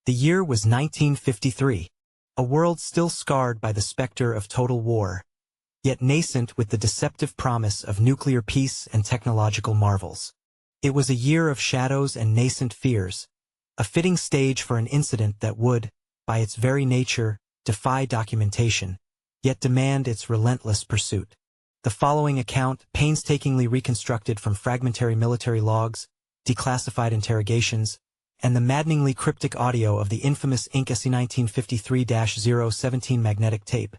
The year was 1953, a world still scarred by the specter of total war, yet nascent with the deceptive promise of nuclear peace and technological marvels. It was a year of shadows and nascent fears, a fitting stage for an incident that would, by its very nature, defy documentation, yet demand its relentless pursuit. The following account, painstakingly reconstructed from fragmentary military logs, declassified interrogations, and the maddeningly cryptic audio of the infamous Inc. SE 1953-017 magnetic tape,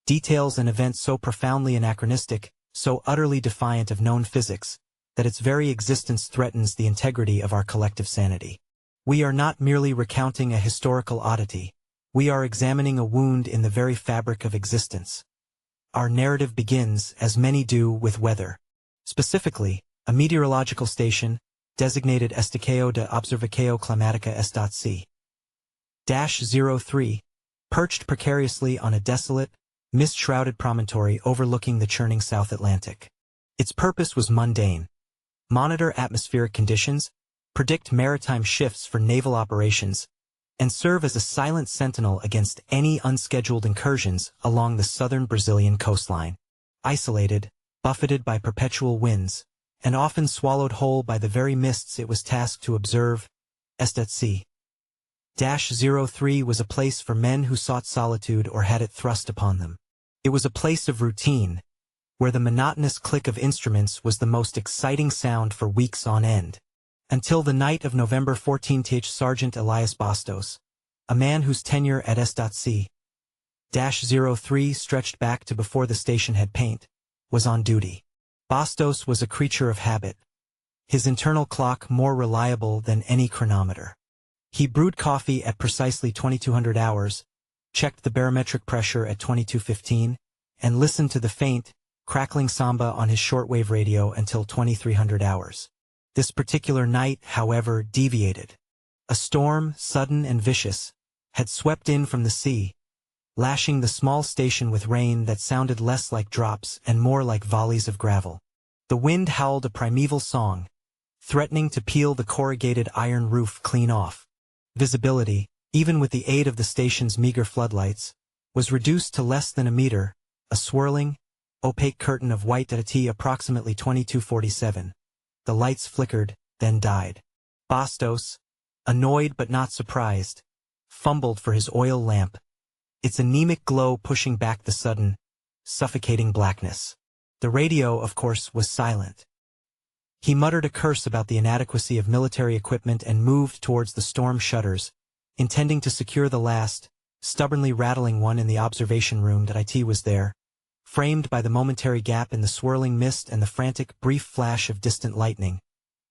details an event so profoundly anachronistic, so utterly defiant of known physics, that its very existence threatens the integrity of our collective sanity. We are not merely recounting a historical oddity, we are examining a wound in the very fabric of existence. Our narrative begins, as many do, with weather. Specifically, a meteorological station, designated Estacio de Observación Climática S.C.-03, perched precariously on a desolate, mist-shrouded promontory overlooking the churning South Atlantic. Its purpose was mundane: monitor atmospheric conditions, predict maritime shifts for naval operations, and serve as a silent sentinel against any unscheduled incursions along the southern Brazilian coastline. Isolated, buffeted by perpetual winds, and often swallowed whole by the very mists it was tasked to observe, SC-03 was a place for men who sought solitude or had it thrust upon them. It was a place of routine, where the monotonous click of instruments was the most exciting sound for weeks on end. Until the night of November 14, Sergeant Elias Bastos, a man whose tenure at S.C-03 stretched back to before the station had paint, was on duty. Bastos was a creature of habit, his internal clock more reliable than any chronometer. He brewed coffee at precisely 2200 hours, checked the barometric pressure at 2215, and listened to the faint, crackling samba on his shortwave radio until 2300 hours. This particular night, however, deviated. A storm, sudden and vicious, had swept in from the sea, lashing the small station with rain that sounded less like drops and more like volleys of gravel. The wind howled a primeval song, threatening to peel the corrugated iron roof clean off. Visibility, even with the aid of the station's meager floodlights, was reduced to less than a meter, a swirling, opaque curtain of white at approximately 2247. The lights flickered, then died. Bastos, annoyed but not surprised, fumbled for his oil lamp, its anemic glow pushing back the sudden, suffocating blackness. The radio, of course, was silent. He muttered a curse about the inadequacy of military equipment and moved towards the storm shutters, intending to secure the last, stubbornly rattling one in the observation room that IT was there, framed by the momentary gap in the swirling mist and the frantic, brief flash of distant lightning.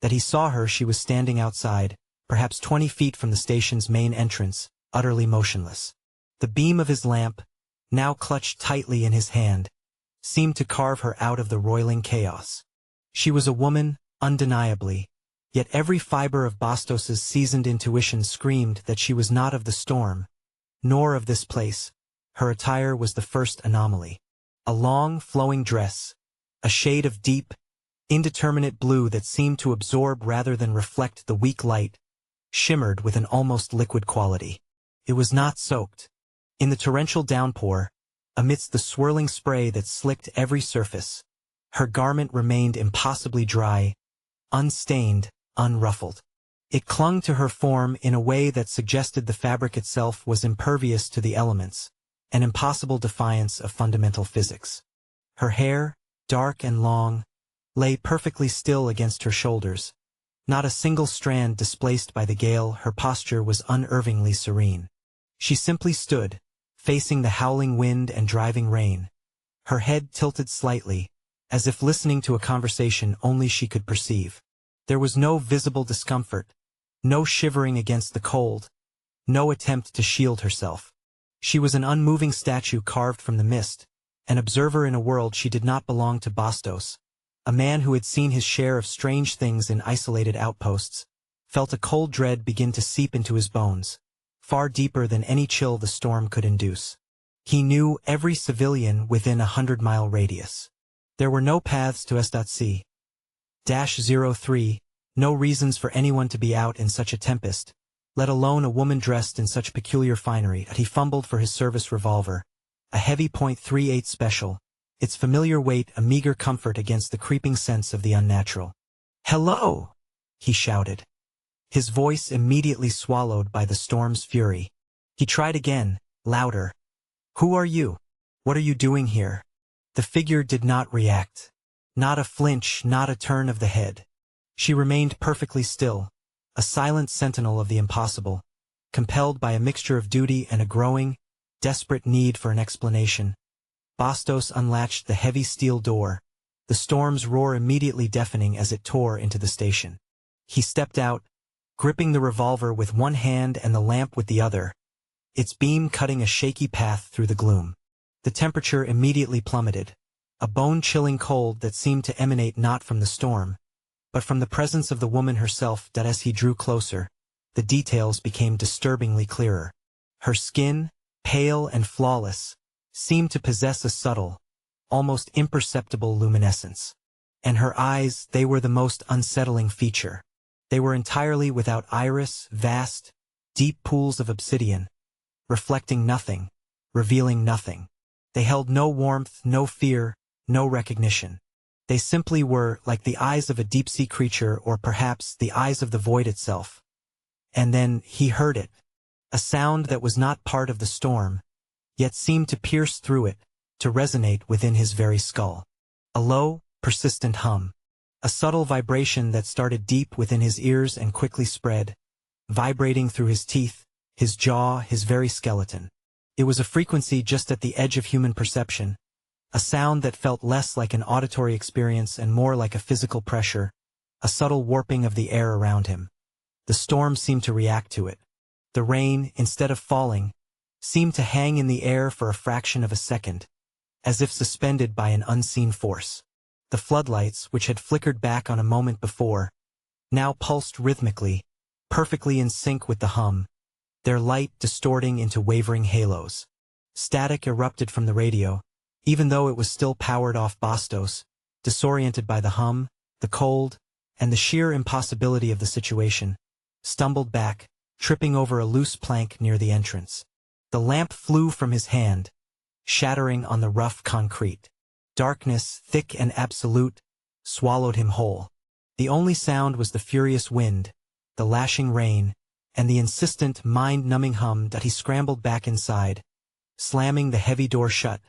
That he saw her, she was standing outside, perhaps 20 feet from the station's main entrance, utterly motionless. The beam of his lamp, now clutched tightly in his hand, seemed to carve her out of the roiling chaos. She was a woman, undeniably, yet every fiber of Bastos's seasoned intuition screamed that she was not of the storm, nor of this place. Her attire was the first anomaly. A long, flowing dress, a shade of deep, indeterminate blue that seemed to absorb rather than reflect the weak light, shimmered with an almost liquid quality. It was not soaked. In the torrential downpour, amidst the swirling spray that slicked every surface, her garment remained impossibly dry, unstained, unruffled. It clung to her form in a way that suggested the fabric itself was impervious to the elements, an impossible defiance of fundamental physics. Her hair, dark and long, lay perfectly still against her shoulders. Not a single strand displaced by the gale, her posture was unervingly serene. She simply stood, facing the howling wind and driving rain, her head tilted slightly, as if listening to a conversation only she could perceive. There was no visible discomfort, no shivering against the cold, no attempt to shield herself. She was an unmoving statue carved from the mist, an observer in a world she did not belong to. Bastos, a man who had seen his share of strange things in isolated outposts, felt a cold dread begin to seep into his bones, far deeper than any chill the storm could induce. He knew every civilian within a 100-mile radius. There were no paths to S.C-03, no reasons for anyone to be out in such a tempest, let alone a woman dressed in such peculiar finery. He fumbled for his service revolver, a heavy .38 special, its familiar weight a meager comfort against the creeping sense of the unnatural. "Hello!" he shouted. His voice immediately swallowed by the storm's fury. He tried again, louder. "Who are you? What are you doing here?" The figure did not react. Not a flinch, not a turn of the head. She remained perfectly still, a silent sentinel of the impossible, compelled by a mixture of duty and a growing, desperate need for an explanation. Bastos unlatched the heavy steel door, the storm's roar immediately deafening as it tore into the station. He stepped out, gripping the revolver with one hand and the lamp with the other, its beam cutting a shaky path through the gloom. The temperature immediately plummeted, a bone-chilling cold that seemed to emanate not from the storm, but from the presence of the woman herself. That as he drew closer, the details became disturbingly clearer. Her skin, pale and flawless, seemed to possess a subtle, almost imperceptible luminescence. And her eyes, they were the most unsettling feature. They were entirely without iris, vast, deep pools of obsidian, reflecting nothing, revealing nothing. They held no warmth, no fear, no recognition. They simply were like the eyes of a deep-sea creature, or perhaps the eyes of the void itself. And then he heard it, a sound that was not part of the storm, yet seemed to pierce through it, to resonate within his very skull. A low, persistent hum. A subtle vibration that started deep within his ears and quickly spread, vibrating through his teeth, his jaw, his very skeleton. It was a frequency just at the edge of human perception, a sound that felt less like an auditory experience and more like a physical pressure, a subtle warping of the air around him. The storm seemed to react to it. The rain, instead of falling, seemed to hang in the air for a fraction of a second, as if suspended by an unseen force. The floodlights, which had flickered back on a moment before, now pulsed rhythmically, perfectly in sync with the hum, their light distorting into wavering halos. Static erupted from the radio, even though it was still powered off. Bastos, disoriented by the hum, the cold, and the sheer impossibility of the situation, stumbled back, tripping over a loose plank near the entrance. The lamp flew from his hand, shattering on the rough concrete. Darkness, thick and absolute, swallowed him whole. The only sound was the furious wind, the lashing rain, and the insistent, mind-numbing hum. That he scrambled back inside, slamming the heavy door shut,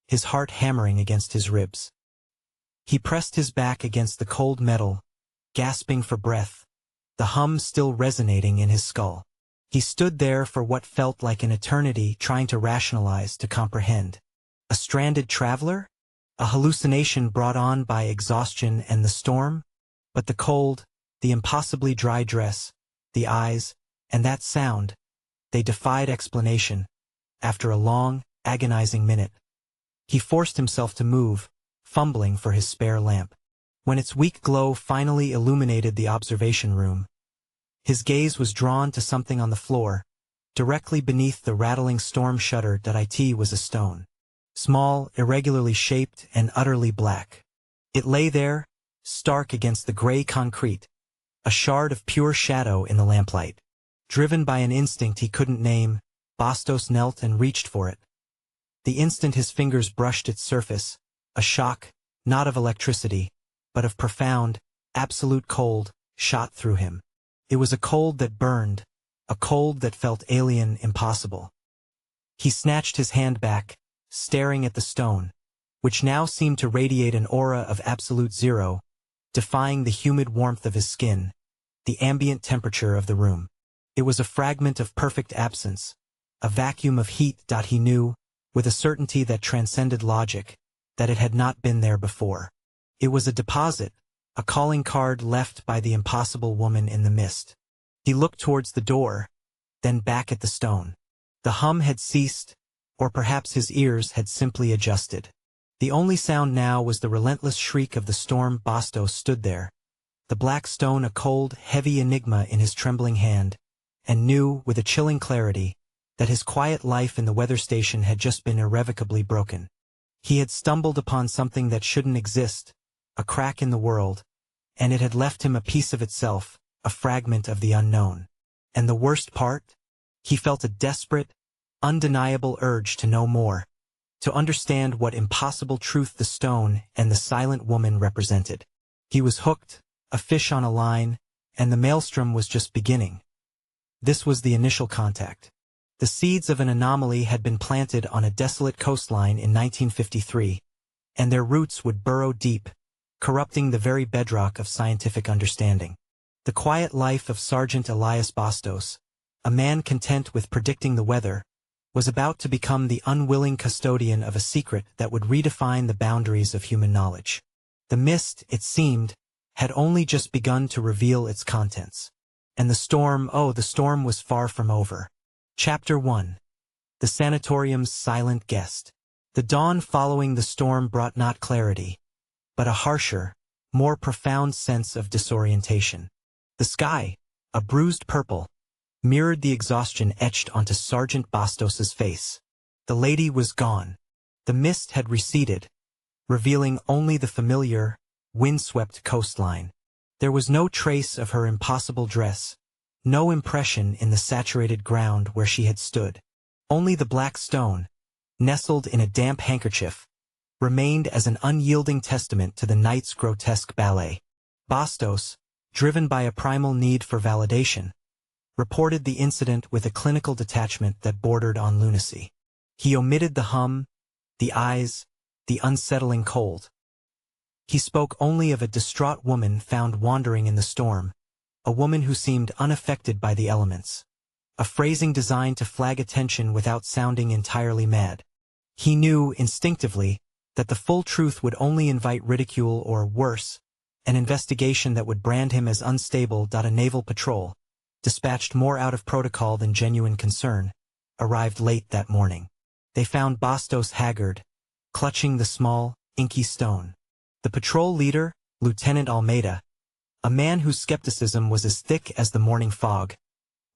his heart hammering against his ribs. He pressed his back against the cold metal, gasping for breath, the hum still resonating in his skull. He stood there for what felt like an eternity, trying to rationalize, to comprehend. A stranded traveler? A hallucination brought on by exhaustion and the storm? But the cold, the impossibly dry dress, the eyes, and that sound, they defied explanation. After a long, agonizing minute, he forced himself to move, fumbling for his spare lamp. When its weak glow finally illuminated the observation room, his gaze was drawn to something on the floor, directly beneath the rattling storm shutter. It was a stone. Small, irregularly shaped, and utterly black. It lay there, stark against the gray concrete, a shard of pure shadow in the lamplight. Driven by an instinct he couldn't name, Bastos knelt and reached for it. The instant his fingers brushed its surface, a shock, not of electricity, but of profound, absolute cold, shot through him. It was a cold that burned, a cold that felt alien, impossible. He snatched his hand back, staring at the stone, which now seemed to radiate an aura of absolute zero, defying the humid warmth of his skin, the ambient temperature of the room. It was a fragment of perfect absence, a vacuum of heat. He knew, with a certainty that transcended logic, that it had not been there before. It was a deposit, a calling card left by the impossible woman in the mist. He looked towards the door, then back at the stone. The hum had ceased, or perhaps his ears had simply adjusted. The only sound now was the relentless shriek of the storm. Bastos stood there, the black stone a cold, heavy enigma in his trembling hand, and knew, with a chilling clarity, that his quiet life in the weather station had just been irrevocably broken. He had stumbled upon something that shouldn't exist, a crack in the world, and it had left him a piece of itself, a fragment of the unknown. And the worst part? He felt a desperate, undeniable urge to know more, to understand what impossible truth the stone and the silent woman represented. He was hooked, a fish on a line, and the maelstrom was just beginning. This was the initial contact. The seeds of an anomaly had been planted on a desolate coastline in 1953, and their roots would burrow deep, corrupting the very bedrock of scientific understanding. The quiet life of Sergeant Elias Bastos, a man content with predicting the weather, was about to become the unwilling custodian of a secret that would redefine the boundaries of human knowledge. The mist, it seemed, had only just begun to reveal its contents. And the storm was far from over. Chapter 1. The sanatorium's silent guest. The dawn following the storm brought not clarity, but a harsher, more profound sense of disorientation. The sky, a bruised purple, mirrored the exhaustion etched onto Sergeant Bastos's face. The lady was gone. The mist had receded, revealing only the familiar, windswept coastline. There was no trace of her impossible dress, no impression in the saturated ground where she had stood. Only the black stone, nestled in a damp handkerchief, remained as an unyielding testament to the night's grotesque ballet. Bastos, driven by a primal need for validation, reported the incident with a clinical detachment that bordered on lunacy. He omitted the hum, the eyes, the unsettling cold. He spoke only of a distraught woman found wandering in the storm, a woman who seemed unaffected by the elements. A phrasing designed to flag attention without sounding entirely mad. He knew, instinctively, that the full truth would only invite ridicule or, worse, an investigation that would brand him as unstable. A naval patrol, dispatched more out of protocol than genuine concern, arrived late that morning. They found Bastos haggard, clutching the small, inky stone. The patrol leader, Lieutenant Almeida, a man whose skepticism was as thick as the morning fog,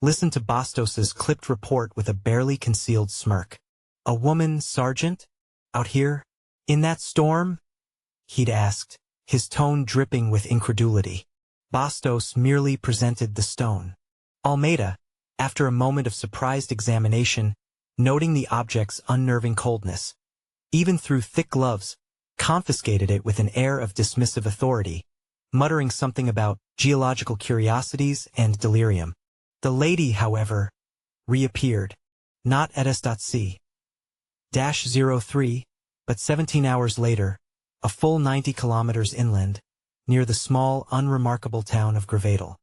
listened to Bastos's clipped report with a barely concealed smirk. "A woman, Sergeant? Out here? In that storm?" he'd asked, his tone dripping with incredulity. Bastos merely presented the stone. Almeida, after a moment of surprised examination, noting the object's unnerving coldness, even through thick gloves, confiscated it with an air of dismissive authority, muttering something about geological curiosities and delirium. The lady, however, reappeared, not at S.C-03, but 17 hours later, a full 90 kilometers inland, near the small, unremarkable town of Gravadal.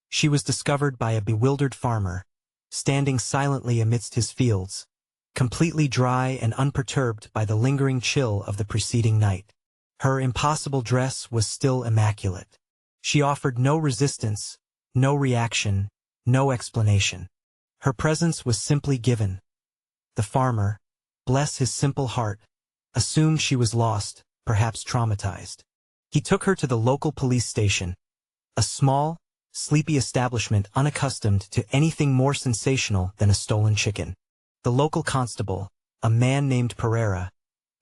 She was discovered by a bewildered farmer, standing silently amidst his fields, completely dry and unperturbed by the lingering chill of the preceding night. Her impossible dress was still immaculate. She offered no resistance, no reaction, no explanation. Her presence was simply given. The farmer, bless his simple heart, assumed she was lost, perhaps traumatized. He took her to the local police station, a small, sleepy establishment unaccustomed to anything more sensational than a stolen chicken. The local constable, a man named Pereira,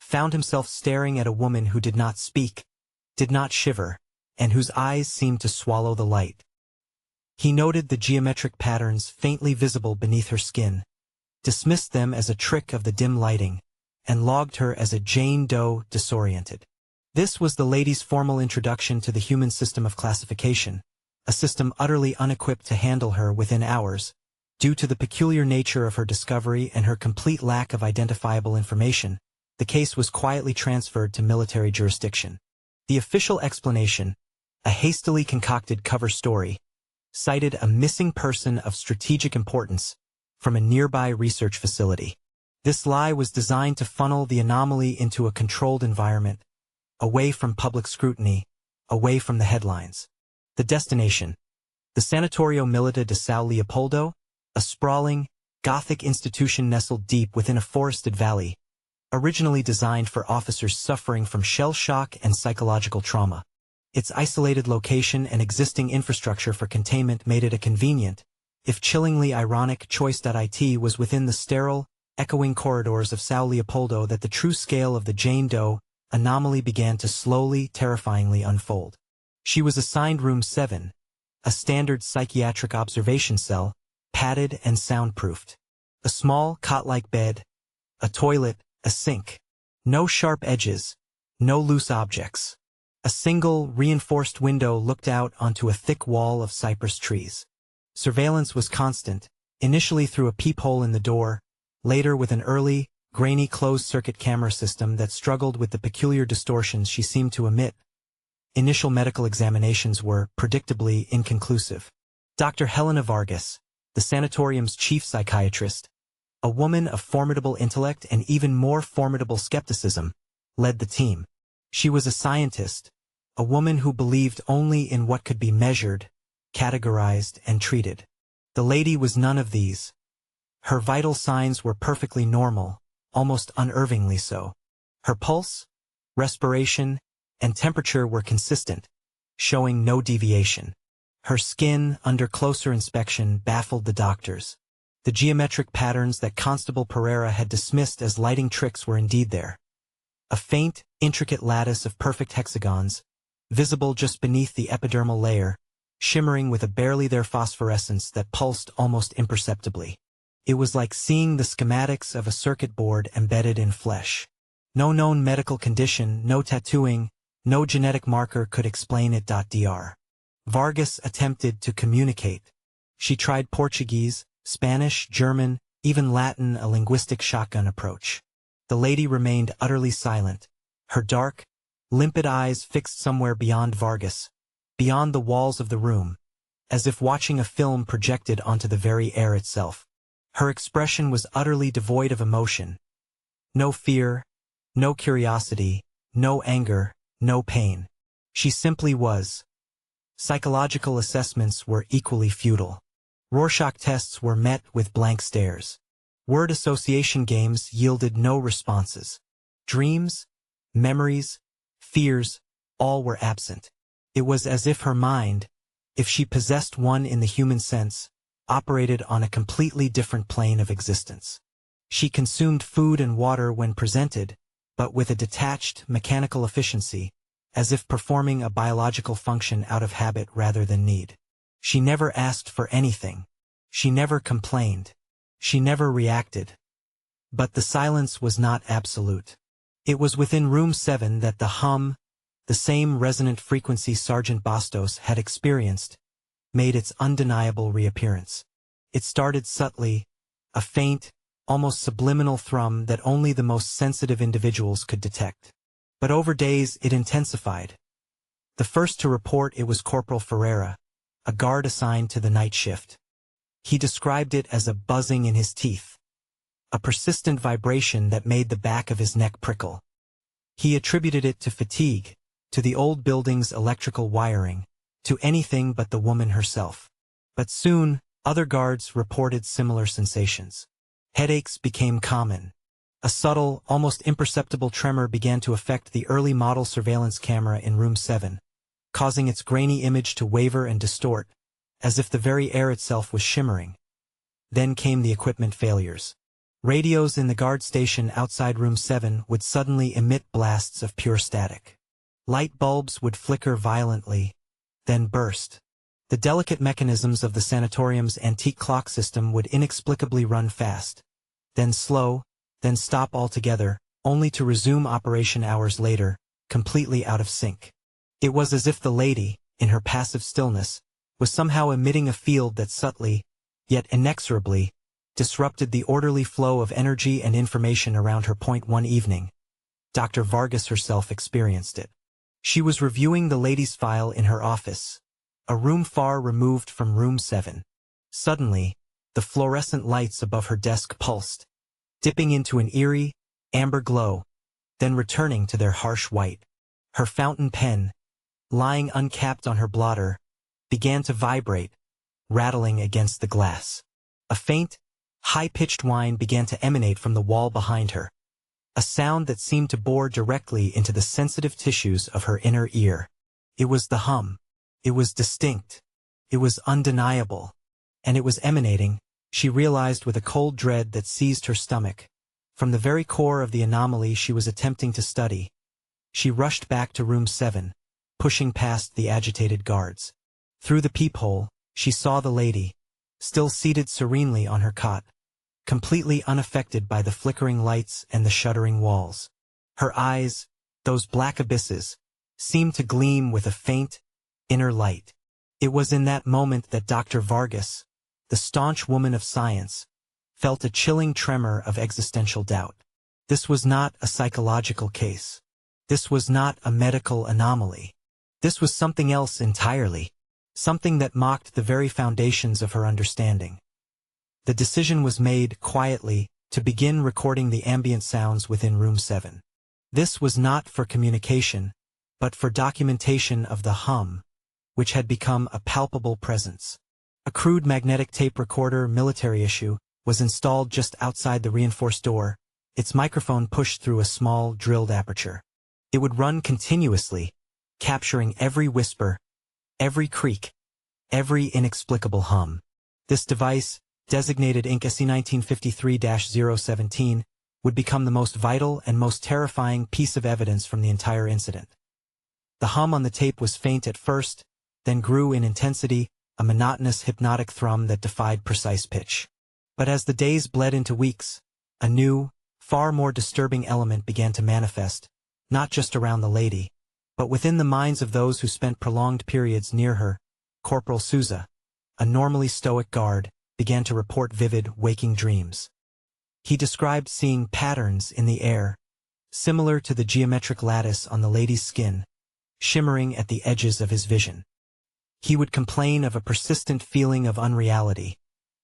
found himself staring at a woman who did not speak, did not shiver, and whose eyes seemed to swallow the light. He noted the geometric patterns faintly visible beneath her skin, dismissed them as a trick of the dim lighting, and logged her as a Jane Doe disoriented. This was the lady's formal introduction to the human system of classification, a system utterly unequipped to handle her within hours, due to the peculiar nature of her discovery and her complete lack of identifiable information. The case was quietly transferred to military jurisdiction. The official explanation, a hastily concocted cover story, cited a missing person of strategic importance from a nearby research facility. This lie was designed to funnel the anomaly into a controlled environment, away from public scrutiny, away from the headlines. The destination: the Sanatorio Militar de São Leopoldo, a sprawling, Gothic institution nestled deep within a forested valley, originally designed for officers suffering from shell shock and psychological trauma. Its isolated location and existing infrastructure for containment made it a convenient, if chillingly ironic, choice. It was within the sterile, echoing corridors of São Leopoldo that the true scale of the Jane Doe anomaly began to slowly, terrifyingly unfold. She was assigned Room 7, a standard psychiatric observation cell, padded and soundproofed. A small, cot-like bed, a toilet, a sink. No sharp edges, no loose objects. A single, reinforced window looked out onto a thick wall of cypress trees. Surveillance was constant, initially through a peephole in the door, later with an early, grainy closed-circuit camera system that struggled with the peculiar distortions she seemed to emit. Initial medical examinations were, predictably, inconclusive. Dr. Helena Vargas, the sanatorium's chief psychiatrist, a woman of formidable intellect and even more formidable skepticism, led the team. She was a scientist, a woman who believed only in what could be measured, categorized, and treated. The lady was none of these. Her vital signs were perfectly normal, almost unnervingly so. Her pulse, respiration, and temperature were consistent, showing no deviation. Her skin, under closer inspection, baffled the doctors. The geometric patterns that Constable Pereira had dismissed as lighting tricks were indeed there. A faint, intricate lattice of perfect hexagons, visible just beneath the epidermal layer, shimmering with a barely there phosphorescence that pulsed almost imperceptibly. It was like seeing the schematics of a circuit board embedded in flesh. No known medical condition, no tattooing, no genetic marker could explain it. Dr. Vargas attempted to communicate. She tried Portuguese, Spanish, German, even Latin, a linguistic shotgun approach. The lady remained utterly silent, her dark, limpid eyes fixed somewhere beyond Vargas, beyond the walls of the room, as if watching a film projected onto the very air itself. Her expression was utterly devoid of emotion. No fear, no curiosity, no anger, no pain. She simply was. Psychological assessments were equally futile. Rorschach tests were met with blank stares. Word association games yielded no responses. Dreams, memories, fears, all were absent. It was as if her mind, if she possessed one in the human sense, operated on a completely different plane of existence. She consumed food and water when presented, but with a detached, mechanical efficiency, as if performing a biological function out of habit rather than need. She never asked for anything. She never complained. She never reacted. But the silence was not absolute. It was within room 7 that the hum, the same resonant frequency Sergeant Bastos had experienced, made its undeniable reappearance. It started subtly, a faint, almost subliminal thrum that only the most sensitive individuals could detect. But over days it intensified. The first to report it was Corporal Ferreira, a guard assigned to the night shift. He described it as a buzzing in his teeth, a persistent vibration that made the back of his neck prickle. He attributed it to fatigue, to the old building's electrical wiring, to anything but the woman herself. But soon, other guards reported similar sensations. Headaches became common. A subtle, almost imperceptible tremor began to affect the early model surveillance camera in room 7, causing its grainy image to waver and distort, as if the very air itself was shimmering. Then came the equipment failures. Radios in the guard station outside room 7 would suddenly emit blasts of pure static. Light bulbs would flicker violently, then burst. The delicate mechanisms of the sanatorium's antique clock system would inexplicably run fast, then slow, then stop altogether, only to resume operation hours later, completely out of sync. It was as if the lady, in her passive stillness, was somehow emitting a field that subtly, yet inexorably, disrupted the orderly flow of energy and information around her. One evening, Dr. Vargas herself experienced it. She was reviewing the lady's file in her office, a room far removed from room 7. Suddenly, the fluorescent lights above her desk pulsed, dipping into an eerie, amber glow, then returning to their harsh white. Her fountain pen, lying uncapped on her blotter, began to vibrate, rattling against the glass. A faint, high-pitched whine began to emanate from the wall behind her, a sound that seemed to bore directly into the sensitive tissues of her inner ear. It was the hum. It was distinct. It was undeniable. And it was emanating, she realized with a cold dread that seized her stomach, from the very core of the anomaly she was attempting to study. She rushed back to room 7, pushing past the agitated guards. Through the peephole, she saw the lady, still seated serenely on her cot, completely unaffected by the flickering lights and the shuddering walls. Her eyes, those black abysses, seemed to gleam with a faint, inner light. It was in that moment that Dr. Vargas, the staunch woman of science, felt a chilling tremor of existential doubt. This was not a psychological case. This was not a medical anomaly. This was something else entirely, something that mocked the very foundations of her understanding. The decision was made quietly to begin recording the ambient sounds within room 7. This was not for communication, but for documentation of the hum, which had become a palpable presence. A crude magnetic tape recorder, military issue, was installed just outside the reinforced door, its microphone pushed through a small, drilled aperture. It would run continuously, capturing every whisper, every creak, every inexplicable hum. This device, designated Inc. SC 1953-017, would become the most vital and most terrifying piece of evidence from the entire incident. The hum on the tape was faint at first, then grew in intensity, a monotonous hypnotic thrum that defied precise pitch. But as the days bled into weeks, a new, far more disturbing element began to manifest, not just around the lady, but within the minds of those who spent prolonged periods near her. Corporal Souza, a normally stoic guard, began to report vivid, waking dreams. He described seeing patterns in the air, similar to the geometric lattice on the lady's skin, shimmering at the edges of his vision. He would complain of a persistent feeling of unreality,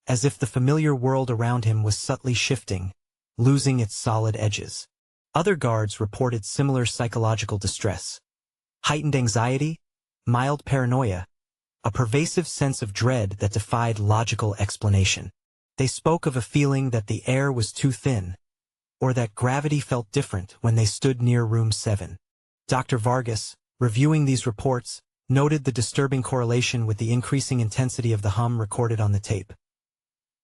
as if the familiar world around him was subtly shifting, losing its solid edges. Other guards reported similar psychological distress. Heightened anxiety, mild paranoia, a pervasive sense of dread that defied logical explanation. They spoke of a feeling that the air was too thin, or that gravity felt different when they stood near room 7. Dr. Vargas, reviewing these reports, noted the disturbing correlation with the increasing intensity of the hum recorded on the tape.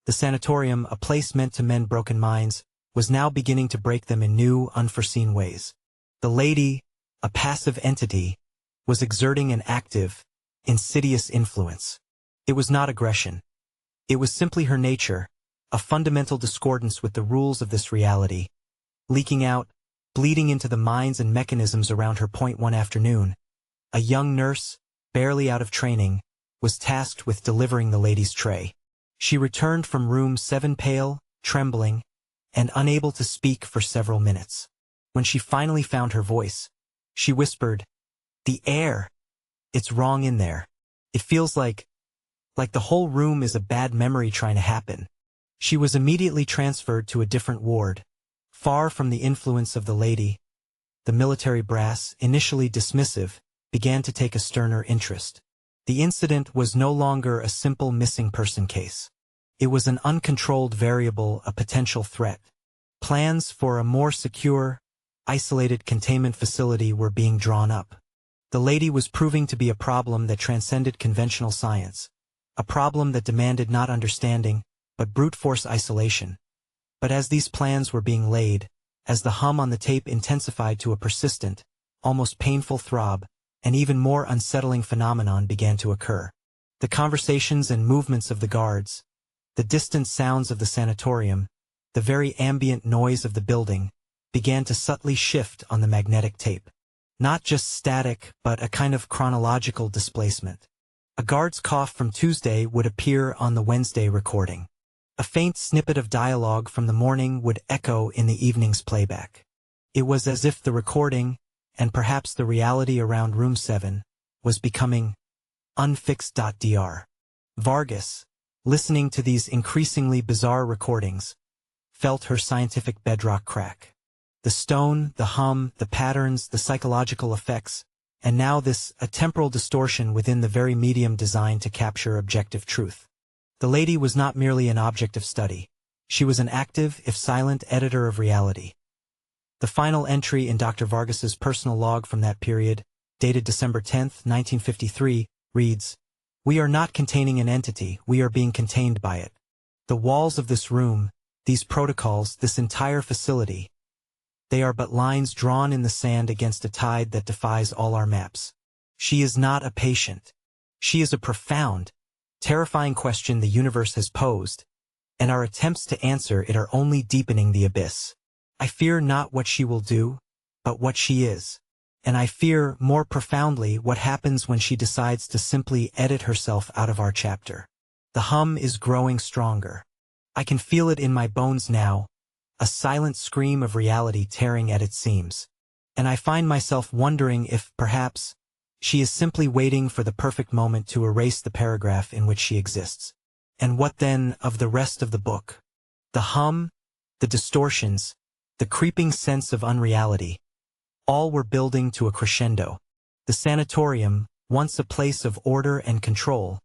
The sanatorium, a place meant to mend broken minds, was now beginning to break them in new, unforeseen ways. The lady, a passive entity, was exerting an active, insidious influence. It was not aggression. It was simply her nature, a fundamental discordance with the rules of this reality, leaking out, bleeding into the minds and mechanisms around her. One afternoon, a young nurse, barely out of training, was tasked with delivering the lady's tray. She returned from room 7 pale, trembling, and unable to speak for several minutes. When she finally found her voice, she whispered, "The air. It's wrong in there. It feels like the whole room is a bad memory trying to happen." She was immediately transferred to a different ward, far from the influence of the lady. The military brass, initially dismissive, began to take a sterner interest. The incident was no longer a simple missing person case. It was an uncontrolled variable, a potential threat. Plans for a more secure, isolated containment facility were being drawn up. The lady was proving to be a problem that transcended conventional science, a problem that demanded not understanding, but brute force isolation. But as these plans were being laid, as the hum on the tape intensified to a persistent, almost painful throb, an even more unsettling phenomenon began to occur. The conversations and movements of the guards, the distant sounds of the sanatorium, the very ambient noise of the building, began to subtly shift on the magnetic tape. Not just static, but a kind of chronological displacement. A guard's cough from Tuesday would appear on the Wednesday recording. A faint snippet of dialogue from the morning would echo in the evening's playback. It was as if the recording, and perhaps the reality around room 7, was becoming unfixed.dr. Vargas, listening to these increasingly bizarre recordings, felt her scientific bedrock crack. The stone, the hum, the patterns, the psychological effects, and now a temporal distortion within the very medium designed to capture objective truth. The lady was not merely an object of study. She was an active, if silent, editor of reality. The final entry in Dr. Vargas's personal log from that period, dated December 10, 1953, reads, "We are not containing an entity, we are being contained by it. The walls of this room, these protocols, this entire facility, they are but lines drawn in the sand against a tide that defies all our maps. She is not a patient. She is a profound, terrifying question the universe has posed, and our attempts to answer it are only deepening the abyss. I fear not what she will do, but what she is. And I fear, more profoundly, what happens when she decides to simply edit herself out of our chapter. The hum is growing stronger. I can feel it in my bones now, a silent scream of reality tearing at its seams. And I find myself wondering if, perhaps, she is simply waiting for the perfect moment to erase the paragraph in which she exists. And what then of the rest of the book? The hum, the distortions, the creeping sense of unreality, all were building to a crescendo. The sanatorium, once a place of order and control,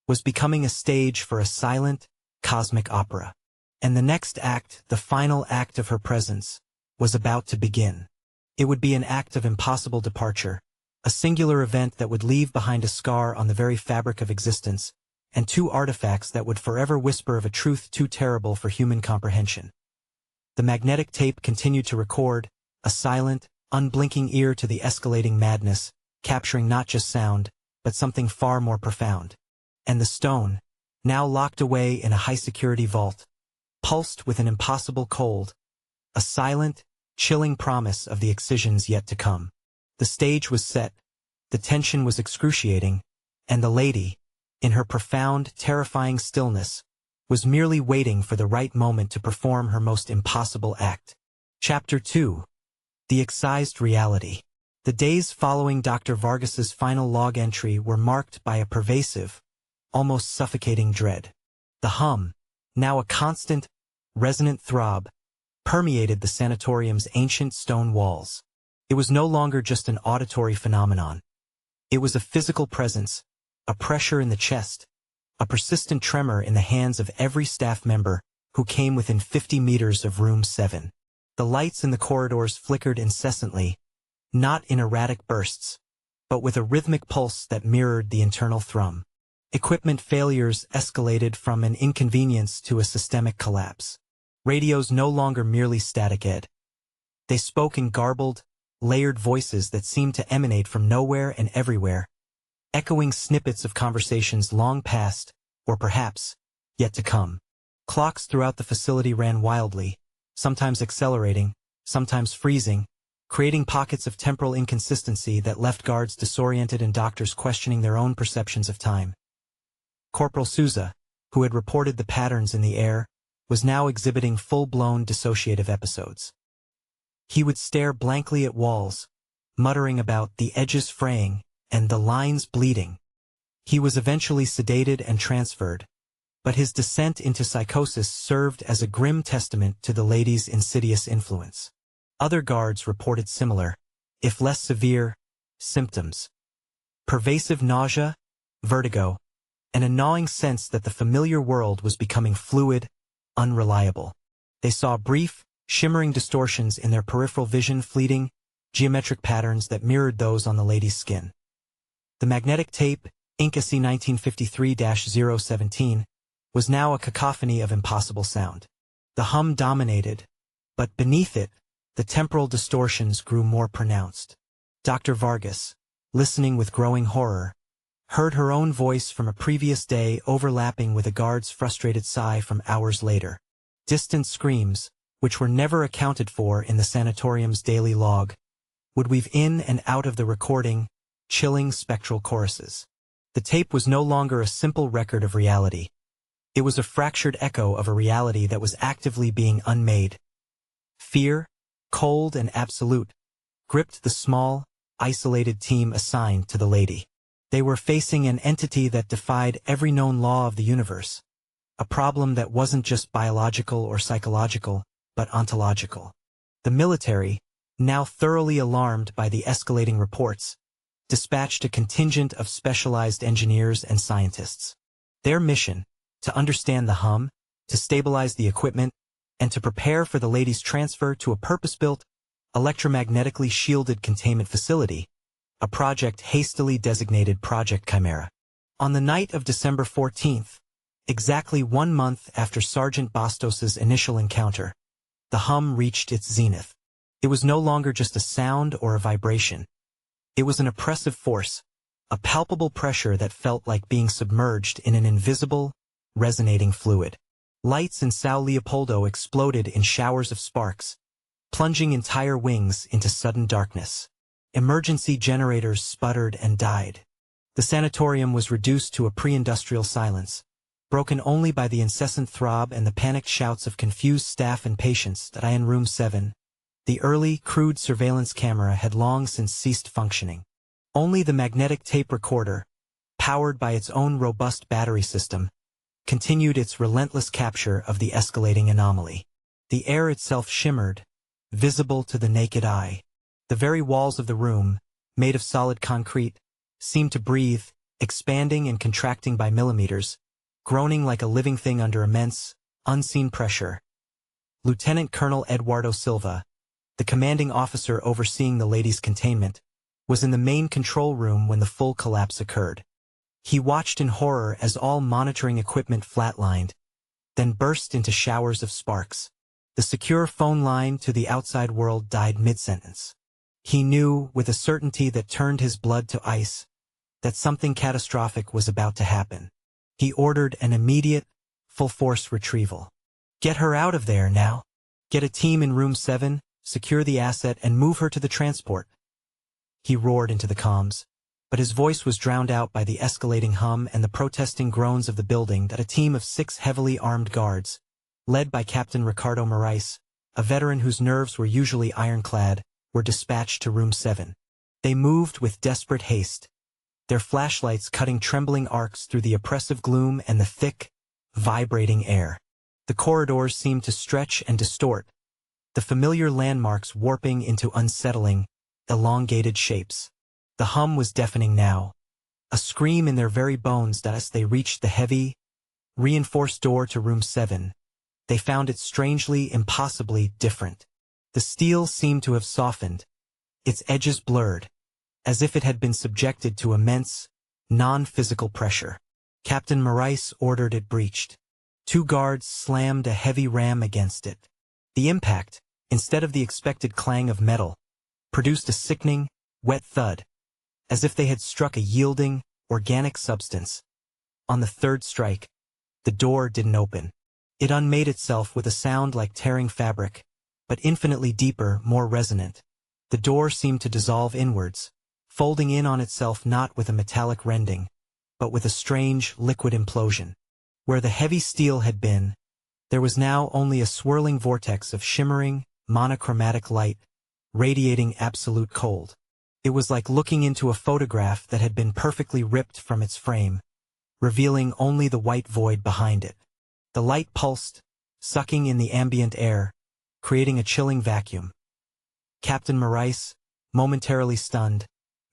was becoming a stage for a silent, cosmic opera. And the next act, the final act of her presence, was about to begin. It would be an act of impossible departure, a singular event that would leave behind a scar on the very fabric of existence, and two artifacts that would forever whisper of a truth too terrible for human comprehension. The magnetic tape continued to record, a silent, unblinking ear to the escalating madness, capturing not just sound, but something far more profound. And the stone, now locked away in a high-security vault, pulsed with an impossible cold, a silent, chilling promise of the excisions yet to come. The stage was set, the tension was excruciating, and the lady, in her profound, terrifying stillness, was merely waiting for the right moment to perform her most impossible act. Chapter 2. The Excised Reality. The days following Dr. Vargas's final log entry were marked by a pervasive, almost suffocating dread. The hum, now a constant, resonant throb, permeated the sanatorium's ancient stone walls. It was no longer just an auditory phenomenon. It was a physical presence, a pressure in the chest, a persistent tremor in the hands of every staff member who came within 50 meters of room 7. The lights in the corridors flickered incessantly, not in erratic bursts, but with a rhythmic pulse that mirrored the internal thrum. Equipment failures escalated from an inconvenience to a systemic collapse. Radios no longer merely static ed. They spoke in garbled, layered voices that seemed to emanate from nowhere and everywhere, echoing snippets of conversations long past, or perhaps, yet to come. Clocks throughout the facility ran wildly, sometimes accelerating, sometimes freezing, creating pockets of temporal inconsistency that left guards disoriented and doctors questioning their own perceptions of time. Corporal Souza, who had reported the patterns in the air, was now exhibiting full-blown dissociative episodes. He would stare blankly at walls, muttering about the edges fraying and the lines bleeding. He was eventually sedated and transferred, but his descent into psychosis served as a grim testament to the lady's insidious influence. Other guards reported similar, if less severe, symptoms. Pervasive nausea, vertigo, and a gnawing sense that the familiar world was becoming fluid, unreliable. They saw brief, shimmering distortions in their peripheral vision, fleeting, geometric patterns that mirrored those on the lady's skin. The magnetic tape, INCAC 1953-017, was now a cacophony of impossible sound. The hum dominated, but beneath it, the temporal distortions grew more pronounced. Dr. Vargas, listening with growing horror, heard her own voice from a previous day overlapping with a guard's frustrated sigh from hours later. Distant screams, which were never accounted for in the sanatorium's daily log, would weave in and out of the recording, chilling spectral choruses. The tape was no longer a simple record of reality. It was a fractured echo of a reality that was actively being unmade. Fear, cold and absolute, gripped the small, isolated team assigned to the lady. They were facing an entity that defied every known law of the universe, a problem that wasn't just biological or psychological, but ontological. The military, now thoroughly alarmed by the escalating reports, dispatched a contingent of specialized engineers and scientists. Their mission, to understand the hum, to stabilize the equipment, and to prepare for the lady's transfer to a purpose-built, electromagnetically shielded containment facility, a project hastily designated Project Chimera. On the night of December 14th, exactly 1 month after Sergeant Bastos's initial encounter, the hum reached its zenith. It was no longer just a sound or a vibration. It was an oppressive force, a palpable pressure that felt like being submerged in an invisible, resonating fluid. Lights in Sao Leopoldo exploded in showers of sparks, plunging entire wings into sudden darkness. Emergency generators sputtered and died. The sanatorium was reduced to a pre-industrial silence, broken only by the incessant throb and the panicked shouts of confused staff and patients that in room 7. The early, crude surveillance camera had long since ceased functioning. Only the magnetic tape recorder, powered by its own robust battery system, continued its relentless capture of the escalating anomaly. The air itself shimmered, visible to the naked eye. The very walls of the room, made of solid concrete, seemed to breathe, expanding and contracting by millimeters, groaning like a living thing under immense, unseen pressure. Lieutenant Colonel Eduardo Silva, the commanding officer overseeing the ladies' containment, was in the main control room when the full collapse occurred. He watched in horror as all monitoring equipment flatlined, then burst into showers of sparks. The secure phone line to the outside world died mid-sentence. He knew, with a certainty that turned his blood to ice, that something catastrophic was about to happen. He ordered an immediate, full-force retrieval. "Get her out of there now. Get a team in room 7, secure the asset, and move her to the transport." He roared into the comms, but his voice was drowned out by the escalating hum and the protesting groans of the building that a team of 6 heavily armed guards, led by Captain Ricardo Morais, a veteran whose nerves were usually ironclad, were dispatched to room 7. They moved with desperate haste, their flashlights cutting trembling arcs through the oppressive gloom and the thick, vibrating air. The corridors seemed to stretch and distort, the familiar landmarks warping into unsettling, elongated shapes. The hum was deafening now, a scream in their very bones that as they reached the heavy, reinforced door to room 7, they found it strangely, impossibly different. The steel seemed to have softened, its edges blurred, as if it had been subjected to immense, non-physical pressure. Captain Morais ordered it breached. 2 guards slammed a heavy ram against it. The impact, instead of the expected clang of metal, produced a sickening, wet thud, as if they had struck a yielding, organic substance. On the 3rd strike, the door didn't open. It unmade itself with a sound like tearing fabric, but infinitely deeper, more resonant. The door seemed to dissolve inwards, folding in on itself not with a metallic rending, but with a strange, liquid implosion. Where the heavy steel had been, there was now only a swirling vortex of shimmering, monochromatic light, radiating absolute cold. It was like looking into a photograph that had been perfectly ripped from its frame, revealing only the white void behind it. The light pulsed, sucking in the ambient air, creating a chilling vacuum. Captain Morais, momentarily stunned,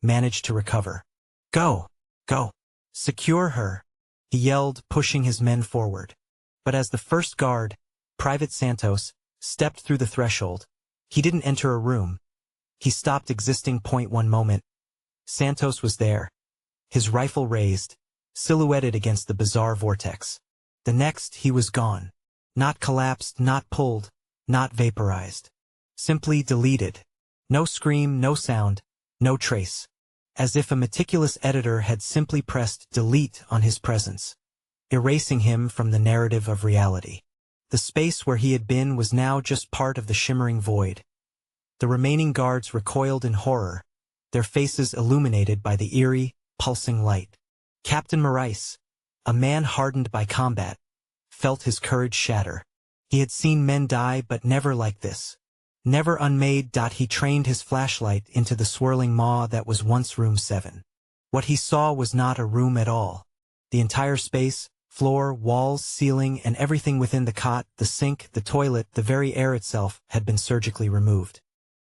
managed to recover. "Go! Go! Secure her!" he yelled, pushing his men forward. But as the first guard, Private Santos, stepped through the threshold, he didn't enter a room. He stopped existing. One moment, Santos was there, his rifle raised, silhouetted against the bizarre vortex. The next, he was gone. Not collapsed, not pulled, not vaporized. Simply deleted. No scream, no sound, no trace. As if a meticulous editor had simply pressed delete on his presence, erasing him from the narrative of reality. The space where he had been was now just part of the shimmering void. The remaining guards recoiled in horror, their faces illuminated by the eerie, pulsing light. Captain Morais, a man hardened by combat, felt his courage shatter. He had seen men die, but never like this. Never unmade. He trained his flashlight into the swirling maw that was once room 7. What he saw was not a room at all. The entire space, floor, walls, ceiling, and everything within the cot, the sink, the toilet, the very air itself, had been surgically removed.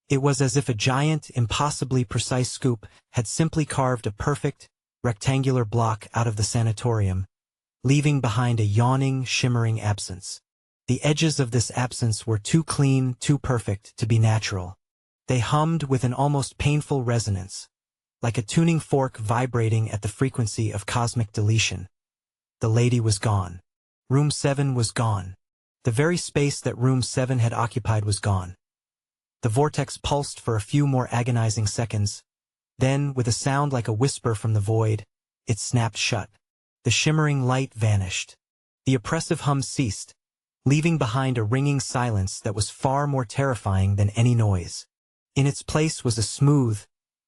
It was as if a giant, impossibly precise scoop had simply carved a perfect, rectangular block out of the sanatorium, leaving behind a yawning, shimmering absence. The edges of this absence were too clean, too perfect to be natural. They hummed with an almost painful resonance, like a tuning fork vibrating at the frequency of cosmic deletion. The lady was gone. Room 7 was gone. The very space that room 7 had occupied was gone. The vortex pulsed for a few more agonizing seconds, Then, with a sound like a whisper from the void, it snapped shut. The shimmering light vanished. The oppressive hum ceased, leaving behind a ringing silence that was far more terrifying than any noise. In its place was a smooth,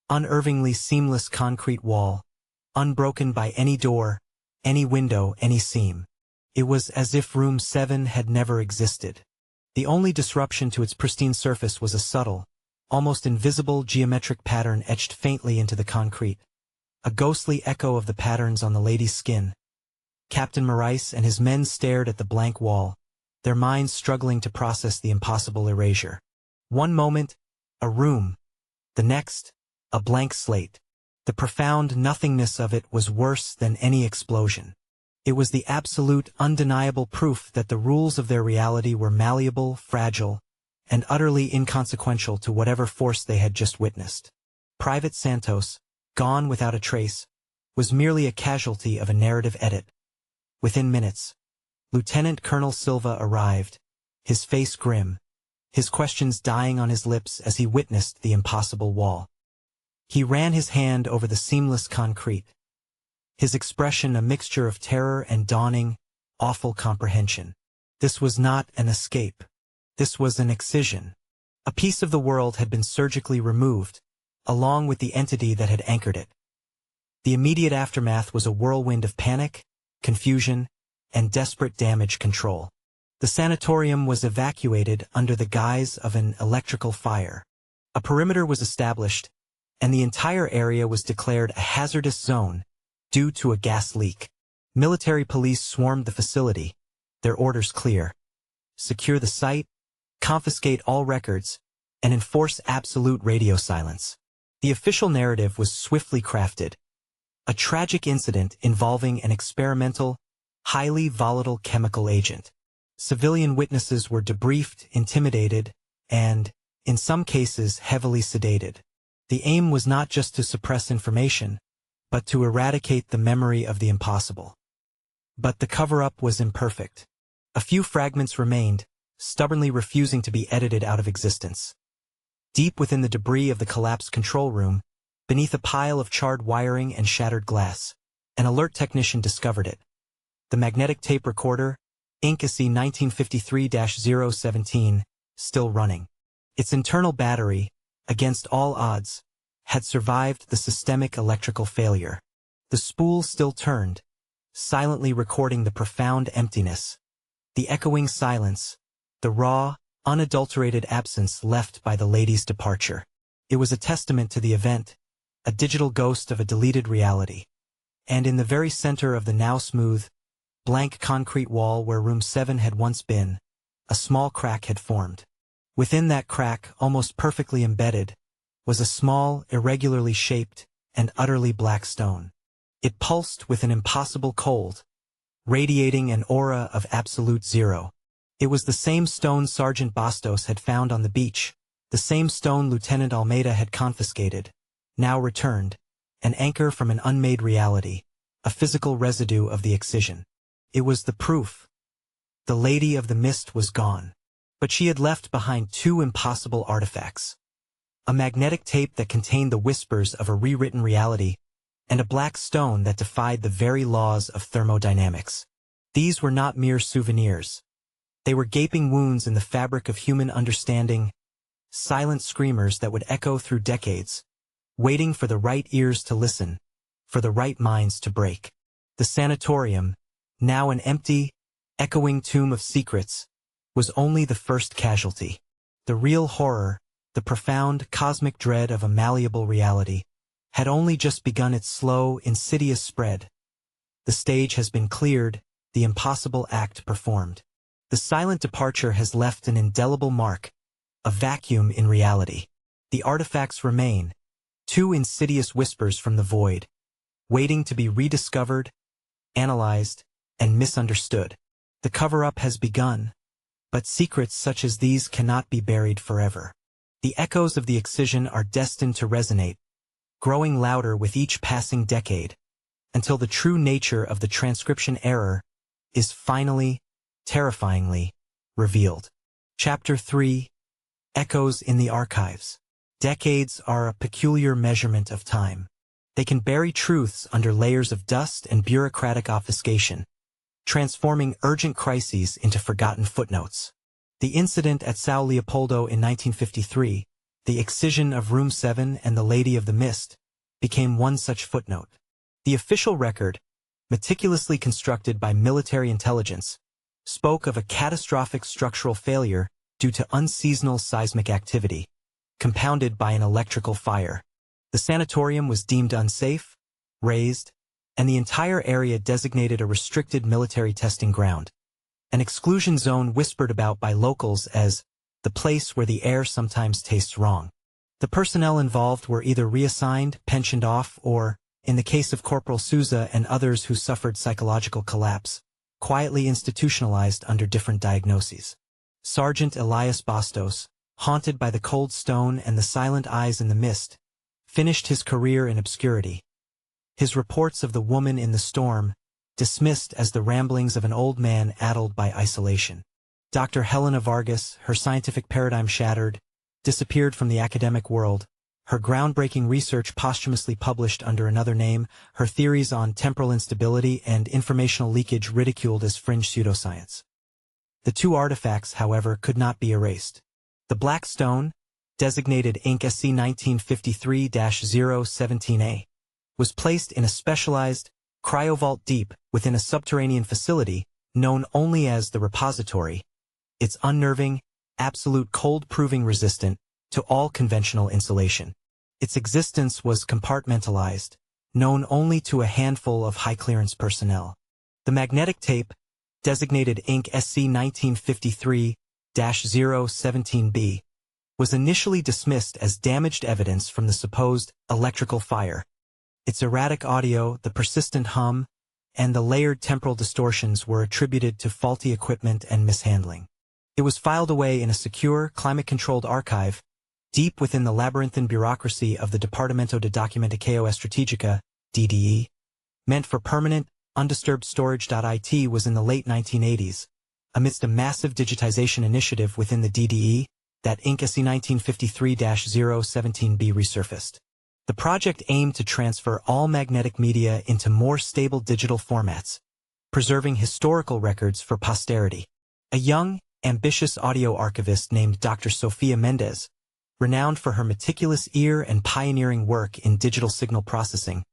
unervingly seamless concrete wall, unbroken by any door, any window, any seam. It was as if room 7 had never existed. The only disruption to its pristine surface was a subtle, almost invisible geometric pattern etched faintly into the concrete, a ghostly echo of the patterns on the lady's skin. Captain Maurice and his men stared at the blank wall, their minds struggling to process the impossible erasure. One moment, a room. The next, a blank slate. The profound nothingness of it was worse than any explosion. It was the absolute, undeniable proof that the rules of their reality were malleable, fragile, and utterly inconsequential to whatever force they had just witnessed. Private Santos, gone without a trace, was merely a casualty of a narrative edit. Within minutes, Lieutenant Colonel Silva arrived, his face grim, his questions dying on his lips as he witnessed the impossible wall. He ran his hand over the seamless concrete, his expression a mixture of terror and dawning, awful comprehension. This was not an escape. This was an excision. A piece of the world had been surgically removed, along with the entity that had anchored it. The immediate aftermath was a whirlwind of panic, confusion, and desperate damage control. The sanatorium was evacuated under the guise of an electrical fire. A perimeter was established, and the entire area was declared a hazardous zone due to a gas leak. Military police swarmed the facility, their orders clear: secure the site, confiscate all records, and enforce absolute radio silence. The official narrative was swiftly crafted: a tragic incident involving an experimental, highly volatile chemical agent. Civilian witnesses were debriefed, intimidated, and, in some cases, heavily sedated. The aim was not just to suppress information, but to eradicate the memory of the impossible. But the cover-up was imperfect. A few fragments remained, stubbornly refusing to be edited out of existence. Deep within the debris of the collapsed control room, beneath a pile of charred wiring and shattered glass, an alert technician discovered it. The magnetic tape recorder, INCASI 1953-017, still running. Its internal battery, against all odds, had survived the systemic electrical failure. The spool still turned, silently recording the profound emptiness, the echoing silence, the raw, unadulterated absence left by the lady's departure. It was a testament to the event, a digital ghost of a deleted reality. And in the very center of the now smooth, blank concrete wall where room 7 had once been, a small crack had formed. Within that crack, almost perfectly embedded, was a small, irregularly shaped, and utterly black stone. It pulsed with an impossible cold, radiating an aura of absolute zero. It was the same stone Sergeant Bastos had found on the beach, the same stone Lieutenant Almeida had confiscated, now returned, an anchor from an unmade reality, a physical residue of the excision. It was the proof. The Lady of the Mist was gone. But she had left behind two impossible artifacts: a magnetic tape that contained the whispers of a rewritten reality, and a black stone that defied the very laws of thermodynamics. These were not mere souvenirs. They were gaping wounds in the fabric of human understanding, silent screamers that would echo through decades, waiting for the right ears to listen, for the right minds to break. The sanatorium, now an empty, echoing tomb of secrets, was only the first casualty. The real horror, the profound cosmic dread of a malleable reality, had only just begun its slow, insidious spread. The stage has been cleared, the impossible act performed. The silent departure has left an indelible mark, a vacuum in reality. The artifacts remain, two insidious whispers from the void, waiting to be rediscovered, analyzed, and misunderstood. The cover-up has begun, but secrets such as these cannot be buried forever. The echoes of the excision are destined to resonate, growing louder with each passing decade, until the true nature of the transcription error is finally, terrifyingly, revealed. Chapter 3: Echoes in the Archives. Decades are a peculiar measurement of time. They can bury truths under layers of dust and bureaucratic obfuscation, transforming urgent crises into forgotten footnotes. The incident at São Leopoldo in 1953, the excision of Room 7 and the Lady of the Mist, became one such footnote. The official record, meticulously constructed by military intelligence, spoke of a catastrophic structural failure due to unseasonal seismic activity, compounded by an electrical fire. The sanatorium was deemed unsafe, razed, and the entire area designated a restricted military testing ground, an exclusion zone whispered about by locals as the place where the air sometimes tastes wrong. The personnel involved were either reassigned, pensioned off, or, in the case of Corporal Souza and others who suffered psychological collapse, quietly institutionalized under different diagnoses. Sergeant Elias Bastos, haunted by the cold stone and the silent eyes in the mist, finished his career in obscurity. His reports of the woman in the storm, dismissed as the ramblings of an old man addled by isolation. Dr. Helena Vargas, her scientific paradigm shattered, disappeared from the academic world, her groundbreaking research posthumously published under another name, her theories on temporal instability and informational leakage ridiculed as fringe pseudoscience. The two artifacts, however, could not be erased. The Black Stone, designated Inc. SC 1953-017A, was placed in a specialized cryovault deep within a subterranean facility known only as the repository, its unnerving, absolute cold proving resistant to all conventional insulation. Its existence was compartmentalized, known only to a handful of high-clearance personnel. The magnetic tape, designated Inc. SC 1953-017B, was initially dismissed as damaged evidence from the supposed electrical fire. Its erratic audio, the persistent hum, and the layered temporal distortions were attributed to faulty equipment and mishandling. It was filed away in a secure, climate-controlled archive, deep within the labyrinthine bureaucracy of the Departamento de Documentação Estratégica, DDE, meant for permanent, undisturbed storage. It was in the late 1980s, amidst a massive digitization initiative within the DDE, that Inc. SC 1953-017B resurfaced. The project aimed to transfer all magnetic media into more stable digital formats, preserving historical records for posterity. A young, ambitious audio archivist named Dr. Sofia Mendez, renowned for her meticulous ear and pioneering work in digital signal processing,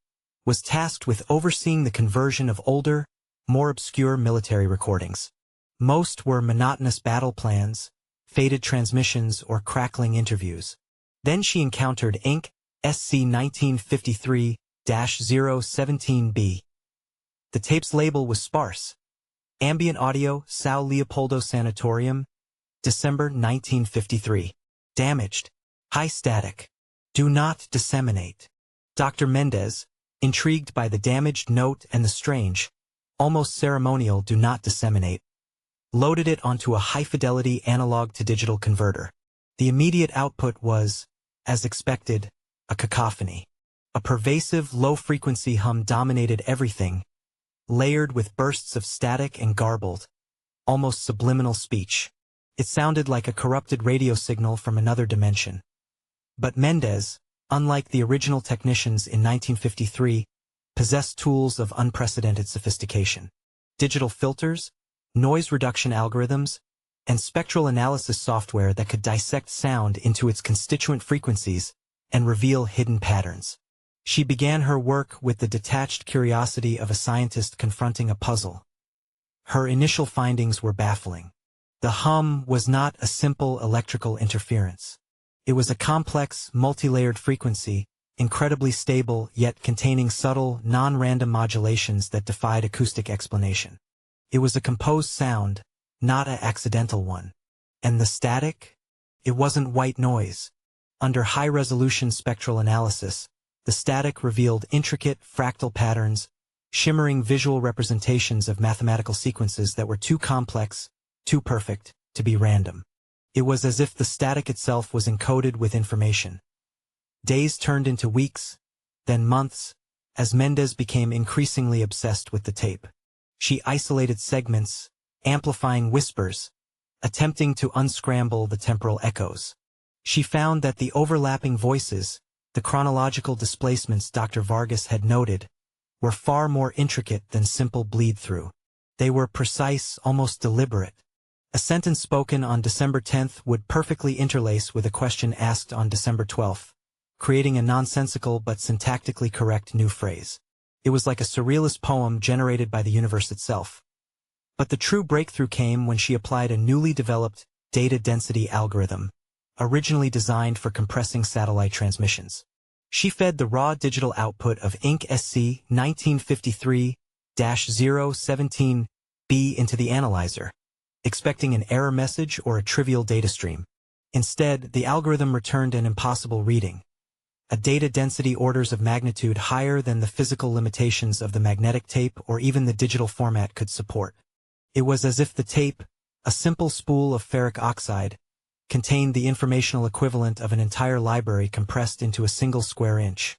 was tasked with overseeing the conversion of older, more obscure military recordings. Most were monotonous battle plans, faded transmissions, or crackling interviews. Then she encountered Inc. SC 1953-017B. The tape's label was sparse. Ambient audio, São Leopoldo Sanatorium, December 1953. Damaged. High static. Do not disseminate. Dr. Mendez, intrigued by the damaged note and the strange, almost ceremonial do not disseminate, loaded it onto a high-fidelity analog-to-digital converter. The immediate output was, as expected, a cacophony. A pervasive, low-frequency hum dominated everything, layered with bursts of static and garbled, almost subliminal speech. It sounded like a corrupted radio signal from another dimension. But Mendez, unlike the original technicians in 1953, possessed tools of unprecedented sophistication. Digital filters, noise reduction algorithms, and spectral analysis software that could dissect sound into its constituent frequencies and reveal hidden patterns. She began her work with the detached curiosity of a scientist confronting a puzzle. Her initial findings were baffling. The hum was not a simple electrical interference. It was a complex, multi-layered frequency, incredibly stable yet containing subtle, non-random modulations that defied acoustic explanation. It was a composed sound, not an accidental one. And the static? It wasn't white noise. Under high-resolution spectral analysis, the static revealed intricate, fractal patterns, shimmering visual representations of mathematical sequences that were too complex, too perfect, to be random. It was as if the static itself was encoded with information. Days turned into weeks, then months, as Mendez became increasingly obsessed with the tape. She isolated segments, amplifying whispers, attempting to unscramble the temporal echoes. She found that the overlapping voices, the chronological displacements Dr. Vargas had noted, were far more intricate than simple bleed-through. They were precise, almost deliberate. A sentence spoken on December 10th would perfectly interlace with a question asked on December 12th, creating a nonsensical but syntactically correct new phrase. It was like a surrealist poem generated by the universe itself. But the true breakthrough came when she applied a newly developed data density algorithm, originally designed for compressing satellite transmissions. She fed the raw digital output of Inc. SC 1953-017B into the analyzer, expecting an error message or a trivial data stream. Instead, the algorithm returned an impossible reading, a data density orders of magnitude higher than the physical limitations of the magnetic tape or even the digital format could support. It was as if the tape, a simple spool of ferric oxide, contained the informational equivalent of an entire library compressed into a single square inch.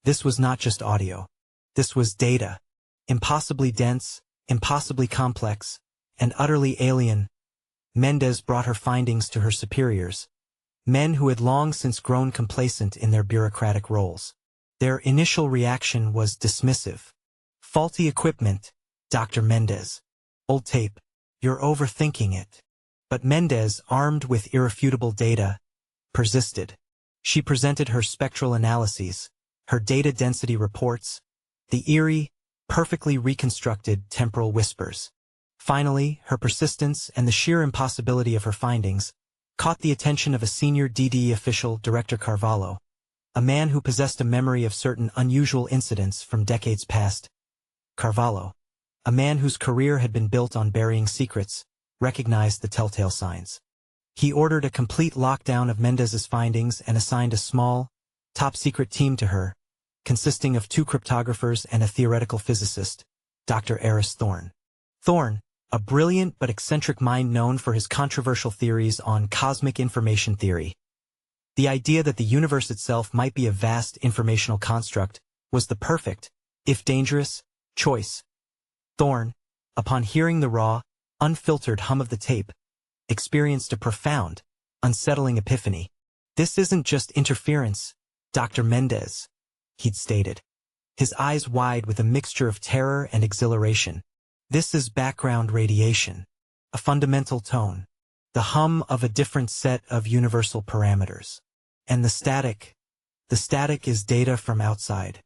This was not just audio. This was data, impossibly dense, impossibly complex, and utterly alien. Mendez brought her findings to her superiors, men who had long since grown complacent in their bureaucratic roles. Their initial reaction was dismissive. Faulty equipment, Dr. Mendez. Old tape. You're overthinking it. But Mendez, armed with irrefutable data, persisted. She presented her spectral analyses, her data density reports, the eerie, perfectly reconstructed temporal whispers. Finally, her persistence and the sheer impossibility of her findings caught the attention of a senior DDE official, Director Carvalho, a man who possessed a memory of certain unusual incidents from decades past. Carvalho, a man whose career had been built on burying secrets, recognized the telltale signs. He ordered a complete lockdown of Mendez's findings and assigned a small, top-secret team to her, consisting of 2 cryptographers and a theoretical physicist, Dr. Eris Thorne. Thorne, a brilliant but eccentric mind known for his controversial theories on cosmic information theory. The idea that the universe itself might be a vast informational construct was the perfect, if dangerous, choice. Thorne, upon hearing the raw, unfiltered hum of the tape, experienced a profound, unsettling epiphany. This isn't just interference, Dr. Mendez, he'd stated, his eyes wide with a mixture of terror and exhilaration. This is background radiation, a fundamental tone, the hum of a different set of universal parameters. And the static is data from outside.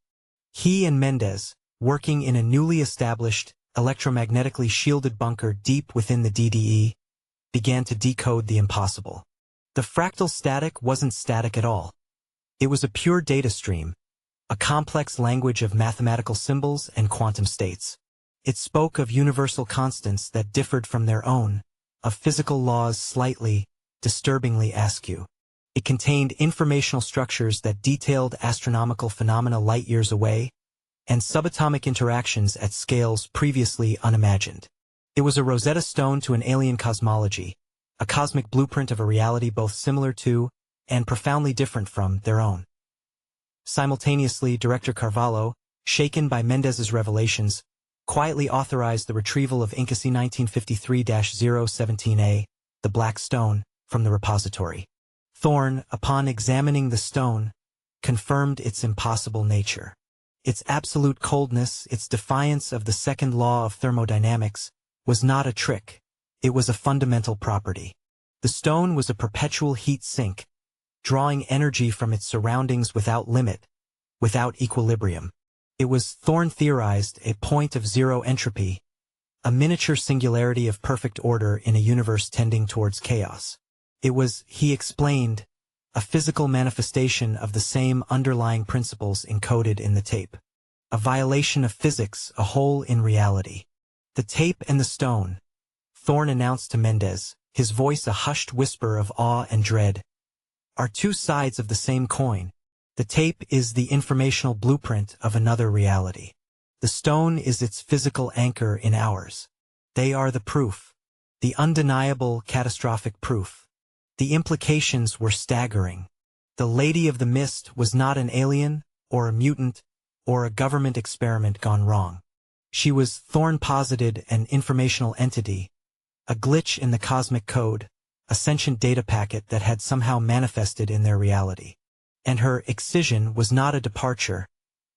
He and Mendez, working in a newly established, electromagnetically shielded bunker deep within the DDE, began to decode the impossible. The fractal static wasn't static at all. It was a pure data stream, a complex language of mathematical symbols and quantum states. It spoke of universal constants that differed from their own, of physical laws slightly, disturbingly askew. It contained informational structures that detailed astronomical phenomena light years away, and subatomic interactions at scales previously unimagined. It was a Rosetta Stone to an alien cosmology, a cosmic blueprint of a reality both similar to, and profoundly different from, their own. Simultaneously, Director Carvalho, shaken by Mendez's revelations, quietly authorized the retrieval of Inc. 1953-017A, the Black Stone, from the repository. Thorne, upon examining the stone, confirmed its impossible nature. Its absolute coldness, its defiance of the second law of thermodynamics, was not a trick. It was a fundamental property. The stone was a perpetual heat sink, drawing energy from its surroundings without limit, without equilibrium. It was, Thorne theorized, a point of zero entropy, a miniature singularity of perfect order in a universe tending towards chaos. It was, he explained, a physical manifestation of the same underlying principles encoded in the tape. A violation of physics, a hole in reality. The tape and the stone, Thorne announced to Mendez, his voice a hushed whisper of awe and dread, are 2 sides of the same coin. The tape is the informational blueprint of another reality. The stone is its physical anchor in ours. They are the proof, the undeniable catastrophic proof. The implications were staggering. The Lady of the Mist was not an alien, or a mutant, or a government experiment gone wrong. She was, Thorne posited, an informational entity, a glitch in the cosmic code, a sentient data packet that had somehow manifested in their reality. And her excision was not a departure,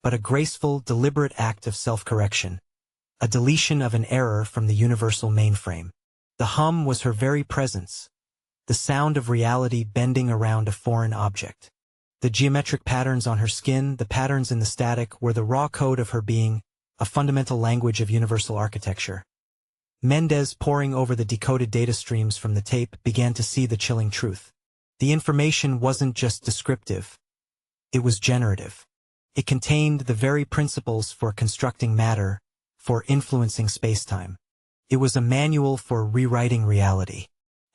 but a graceful, deliberate act of self-correction, a deletion of an error from the universal mainframe. The hum was her very presence, the sound of reality bending around a foreign object. The geometric patterns on her skin, the patterns in the static, were the raw code of her being, a fundamental language of universal architecture. Mendez, poring over the decoded data streams from the tape, began to see the chilling truth. The information wasn't just descriptive. It was generative. It contained the very principles for constructing matter, for influencing spacetime. It was a manual for rewriting reality.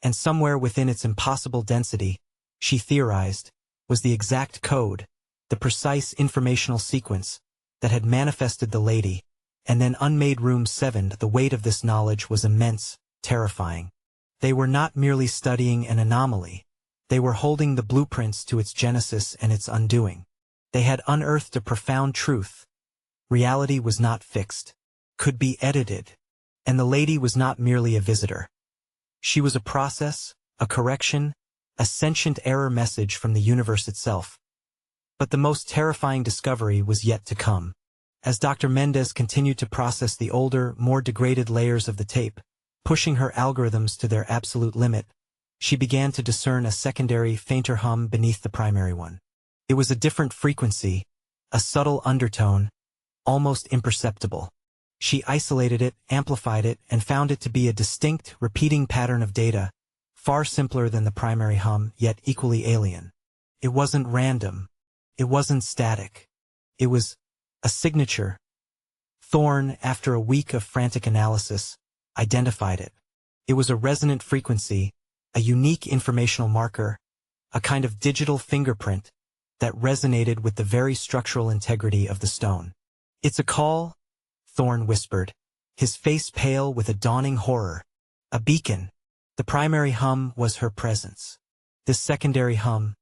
And somewhere within its impossible density, she theorized, was the exact code, the precise informational sequence, that had manifested the lady, and then unmade Room 7. The weight of this knowledge was immense, terrifying. They were not merely studying an anomaly. They were holding the blueprints to its genesis and its undoing. They had unearthed a profound truth. Reality was not fixed, could be edited, and the lady was not merely a visitor. She was a process, a correction, a sentient error message from the universe itself. But the most terrifying discovery was yet to come. As Dr. Mendez continued to process the older, more degraded layers of the tape, pushing her algorithms to their absolute limit, she began to discern a secondary, fainter hum beneath the primary one. It was a different frequency, a subtle undertone, almost imperceptible. She isolated it, amplified it, and found it to be a distinct, repeating pattern of data, far simpler than the primary hum, yet equally alien. It wasn't random. It wasn't static. It was a signature. Thorne, after a week of frantic analysis, identified it. It was a resonant frequency, a unique informational marker, a kind of digital fingerprint that resonated with the very structural integrity of the stone. "It's a call," Thorne whispered, his face pale with a dawning horror. "A beacon." The primary hum was her presence. This secondary hum,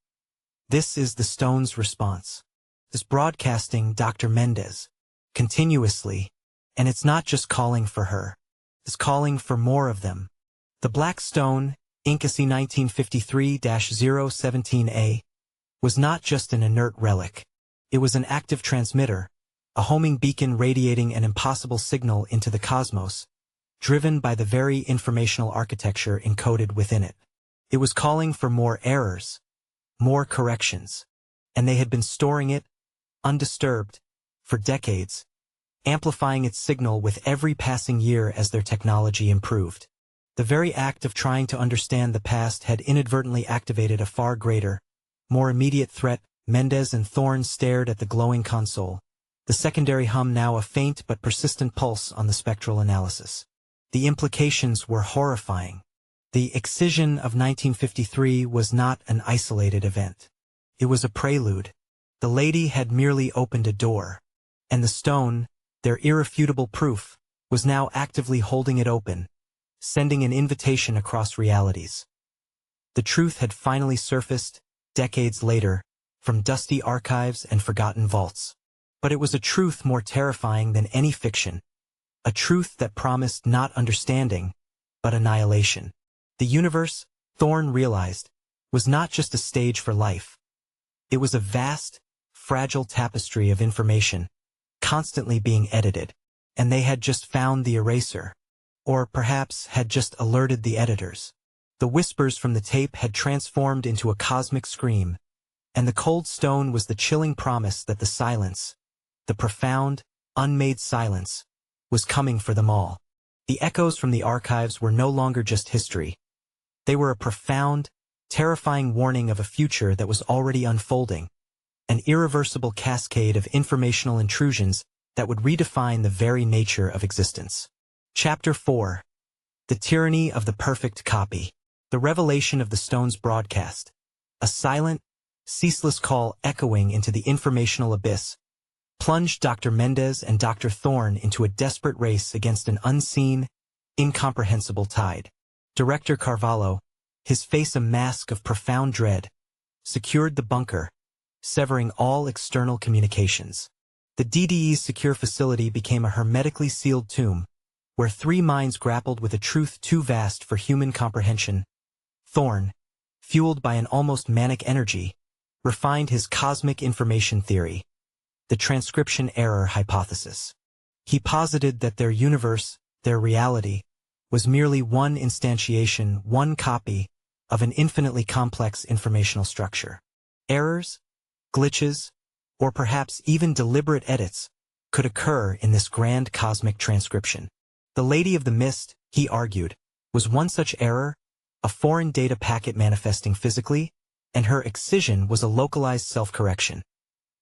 this is the stone's response. This broadcasting Dr. Mendez, continuously, and it's not just calling for her. It's calling for more of them. The black stone, Incasy 1953-017A, was not just an inert relic. It was an active transmitter, a homing beacon radiating an impossible signal into the cosmos, driven by the very informational architecture encoded within it. It was calling for more errors, more corrections, and they had been storing it, undisturbed, for decades, amplifying its signal with every passing year as their technology improved. The very act of trying to understand the past had inadvertently activated a far greater, more immediate threat. Mendez and Thorne stared at the glowing console, the secondary hum now a faint but persistent pulse on the spectral analysis. The implications were horrifying. The excision of 1953 was not an isolated event. It was a prelude. The lady had merely opened a door, and the stone, their irrefutable proof, was now actively holding it open, sending an invitation across realities. The truth had finally surfaced, decades later, from dusty archives and forgotten vaults. But it was a truth more terrifying than any fiction, a truth that promised not understanding, but annihilation. The universe, Thorne realized, was not just a stage for life. It was a vast, fragile tapestry of information, constantly being edited, and they had just found the eraser, or perhaps had just alerted the editors. The whispers from the tape had transformed into a cosmic scream, and the cold stone was the chilling promise that the silence, the profound, unmade silence, was coming for them all. The echoes from the archives were no longer just history. They were a profound, terrifying warning of a future that was already unfolding, an irreversible cascade of informational intrusions that would redefine the very nature of existence. Chapter 4. The Tyranny of the Perfect Copy. The revelation of the stone's broadcast. A silent, ceaseless call echoing into the informational abyss, plunged Dr. Mendez and Dr. Thorne into a desperate race against an unseen, incomprehensible tide. Director Carvalho, his face a mask of profound dread, secured the bunker, severing all external communications. The DDE's secure facility became a hermetically sealed tomb, where three minds grappled with a truth too vast for human comprehension. Thorne, fueled by an almost manic energy, refined his cosmic information theory, the transcription error hypothesis. He posited that their universe, their reality, was merely one instantiation, one copy, of an infinitely complex informational structure. Errors, glitches, or perhaps even deliberate edits could occur in this grand cosmic transcription. The Lady of the Mist, he argued, was one such error, a foreign data packet manifesting physically, and her excision was a localized self-correction,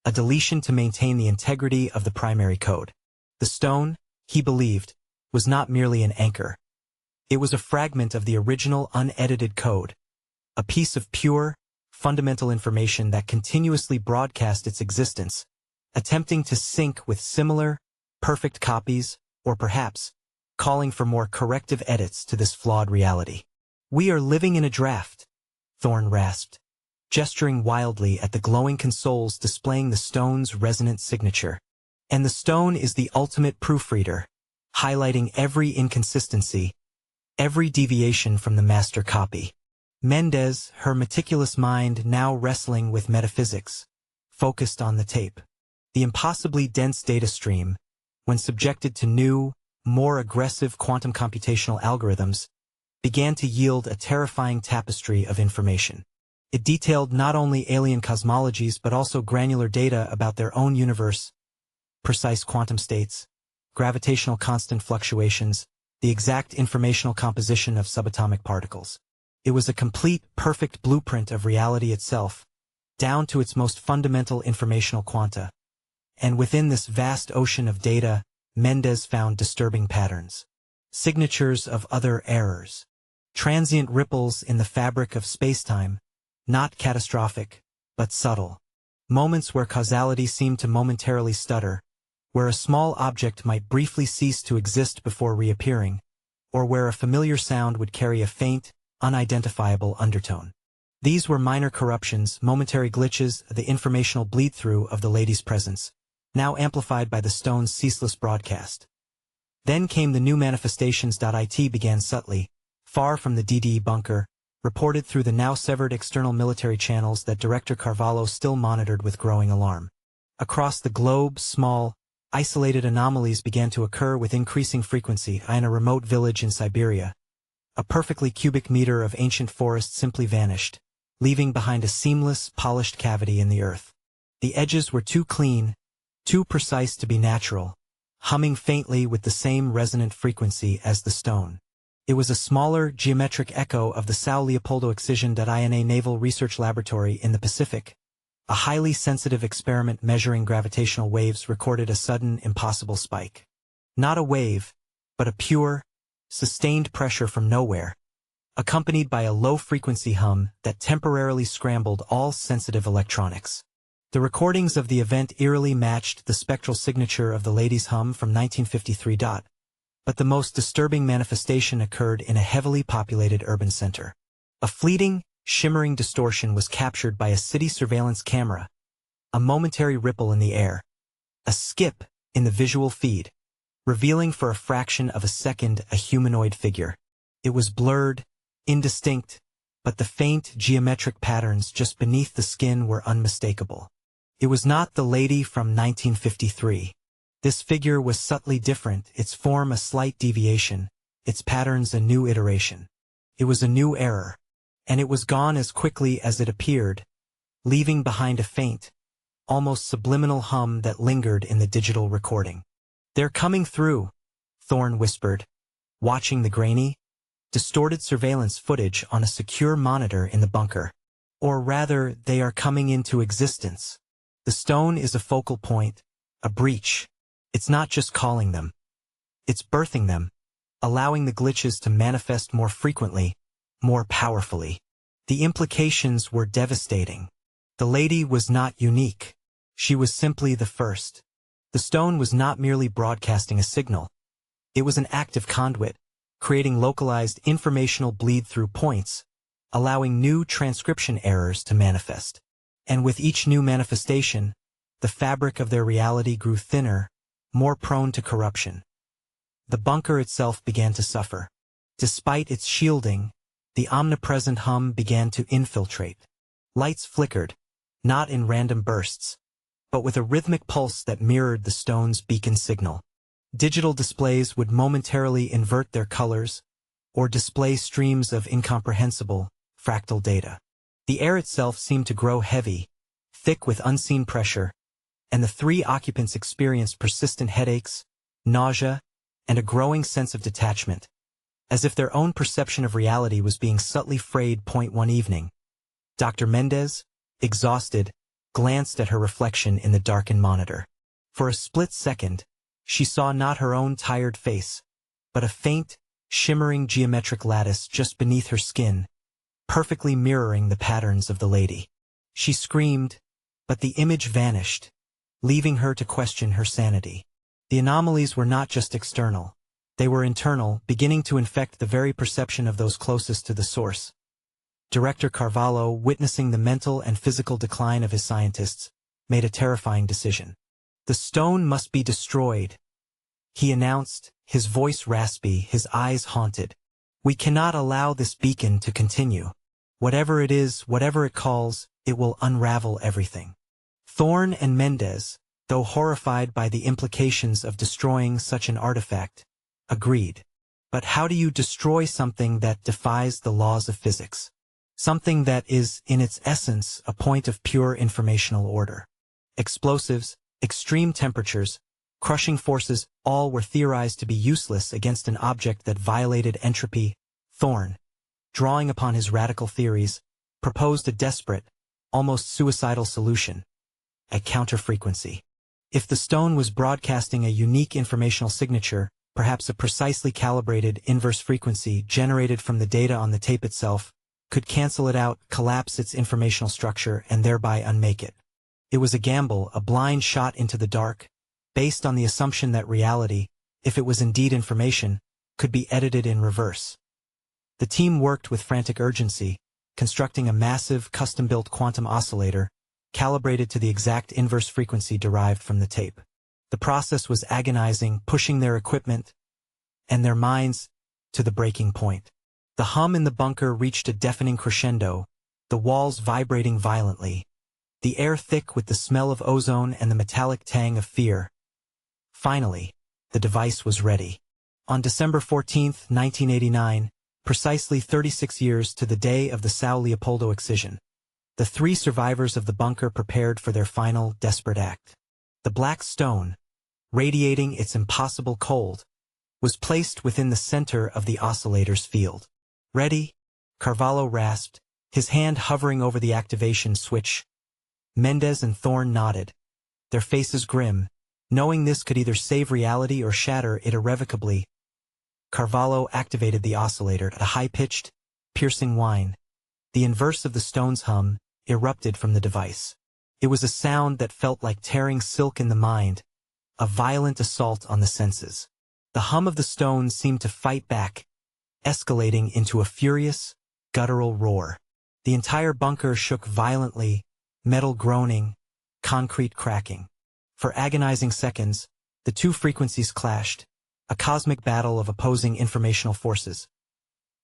a deletion to maintain the integrity of the primary code. The stone, he believed, was not merely an anchor. It was a fragment of the original unedited code, a piece of pure, fundamental information that continuously broadcast its existence, attempting to sync with similar, perfect copies, or perhaps, calling for more corrective edits to this flawed reality. "We are living in a draft," Thorne rasped, gesturing wildly at the glowing consoles displaying the stone's resonant signature. And the stone is the ultimate proofreader, highlighting every inconsistency, every deviation from the master copy. Mendez, her meticulous mind now wrestling with metaphysics, focused on the tape. The impossibly dense data stream, when subjected to new, more aggressive quantum computational algorithms, began to yield a terrifying tapestry of information. It detailed not only alien cosmologies but also granular data about their own universe, precise quantum states, gravitational constant fluctuations, the exact informational composition of subatomic particles. It was a complete, perfect blueprint of reality itself, down to its most fundamental informational quanta. And within this vast ocean of data, Mendez found disturbing patterns. Signatures of other errors. Transient ripples in the fabric of spacetime, not catastrophic, but subtle. Moments where causality seemed to momentarily stutter, where a small object might briefly cease to exist before reappearing, or where a familiar sound would carry a faint, unidentifiable undertone. These were minor corruptions, momentary glitches, the informational bleed-through of the lady's presence, now amplified by the stone's ceaseless broadcast. Then came the new manifestations. It began subtly, far from the DDE bunker, reported through the now severed external military channels that Director Carvalho still monitored with growing alarm. Across the globe, small, isolated anomalies began to occur with increasing frequency. In a remote village in Siberia, a perfectly cubic meter of ancient forest simply vanished, leaving behind a seamless, polished cavity in the earth. The edges were too clean, too precise to be natural, humming faintly with the same resonant frequency as the stone. It was a smaller, geometric echo of the São Leopoldo excision. In a naval research laboratory in the Pacific, a highly sensitive experiment measuring gravitational waves recorded a sudden, impossible spike. Not a wave, but a pure, sustained pressure from nowhere, accompanied by a low-frequency hum that temporarily scrambled all sensitive electronics. The recordings of the event eerily matched the spectral signature of the lady's hum from 1953. But the most disturbing manifestation occurred in a heavily populated urban center. A fleeting, shimmering distortion was captured by a city surveillance camera, a momentary ripple in the air, a skip in the visual feed, revealing for a fraction of a second a humanoid figure. It was blurred, indistinct, but the faint geometric patterns just beneath the skin were unmistakable. It was not the lady from 1953. This figure was subtly different, its form a slight deviation, its patterns a new iteration. It was a new error, and it was gone as quickly as it appeared, leaving behind a faint, almost subliminal hum that lingered in the digital recording. "They're coming through," Thorne whispered, watching the grainy, distorted surveillance footage on a secure monitor in the bunker. Or rather, they are coming into existence. The stone is a focal point, a breach. It's not just calling them. It's birthing them, allowing the glitches to manifest more frequently, more powerfully. The implications were devastating. The lady was not unique. She was simply the first. The stone was not merely broadcasting a signal. It was an active conduit, creating localized informational bleed-through points, allowing new transcription errors to manifest. And with each new manifestation, the fabric of their reality grew thinner, more prone to corruption. The bunker itself began to suffer. Despite its shielding, the omnipresent hum began to infiltrate. Lights flickered, not in random bursts, but with a rhythmic pulse that mirrored the stone's beacon signal. Digital displays would momentarily invert their colors, or display streams of incomprehensible, fractal data. The air itself seemed to grow heavy, thick with unseen pressure, and the three occupants experienced persistent headaches, nausea, and a growing sense of detachment, as if their own perception of reality was being subtly frayed. One evening, Dr. Mendez, exhausted, glanced at her reflection in the darkened monitor. For a split second, she saw not her own tired face, but a faint, shimmering geometric lattice just beneath her skin, perfectly mirroring the patterns of the lady. She screamed, but the image vanished, leaving her to question her sanity. The anomalies were not just external. They were internal, beginning to infect the very perception of those closest to the source. Director Carvalho, witnessing the mental and physical decline of his scientists, made a terrifying decision. "The stone must be destroyed," he announced, his voice raspy, his eyes haunted. "We cannot allow this beacon to continue. Whatever it is, whatever it calls, it will unravel everything." Thorne and Mendez, though horrified by the implications of destroying such an artifact, agreed. But how do you destroy something that defies the laws of physics? Something that is, in its essence, a point of pure informational order. Explosives, extreme temperatures, crushing forces, all were theorized to be useless against an object that violated entropy. Thorne, drawing upon his radical theories, proposed a desperate, almost suicidal solution: a counterfrequency. If the stone was broadcasting a unique informational signature, perhaps a precisely calibrated inverse frequency generated from the data on the tape itself could cancel it out, collapse its informational structure, and thereby unmake it. It was a gamble, a blind shot into the dark, based on the assumption that reality, if it was indeed information, could be edited in reverse. The team worked with frantic urgency, constructing a massive, custom-built quantum oscillator, calibrated to the exact inverse frequency derived from the tape. The process was agonizing, pushing their equipment and their minds to the breaking point. The hum in the bunker reached a deafening crescendo, the walls vibrating violently, the air thick with the smell of ozone and the metallic tang of fear. Finally, the device was ready. On December 14, 1989, precisely 36 years to the day of the São Leopoldo excision, the three survivors of the bunker prepared for their final, desperate act. The black stone, radiating its impossible cold, was placed within the center of the oscillator's field. "Ready?" Carvalho rasped, his hand hovering over the activation switch. Mendez and Thorne nodded, their faces grim, knowing this could either save reality or shatter it irrevocably. Carvalho activated the oscillator at a high-pitched, piercing whine. The inverse of the stone's hum erupted from the device. It was a sound that felt like tearing silk in the mind, a violent assault on the senses. The hum of the stone seemed to fight back, escalating into a furious, guttural roar. The entire bunker shook violently, metal groaning, concrete cracking. For agonizing seconds, the two frequencies clashed, a cosmic battle of opposing informational forces.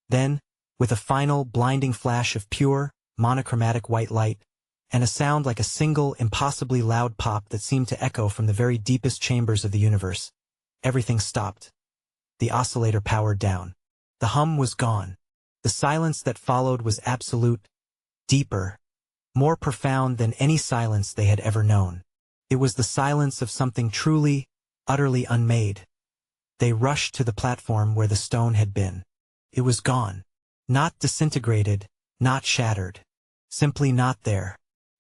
Then, with a final, blinding flash of pure, monochromatic white light, and a sound like a single, impossibly loud pop that seemed to echo from the very deepest chambers of the universe, everything stopped. The oscillator powered down. The hum was gone. The silence that followed was absolute, deeper, more profound than any silence they had ever known. It was the silence of something truly, utterly unmade. They rushed to the platform where the stone had been. It was gone. Not disintegrated, not shattered. Simply not there.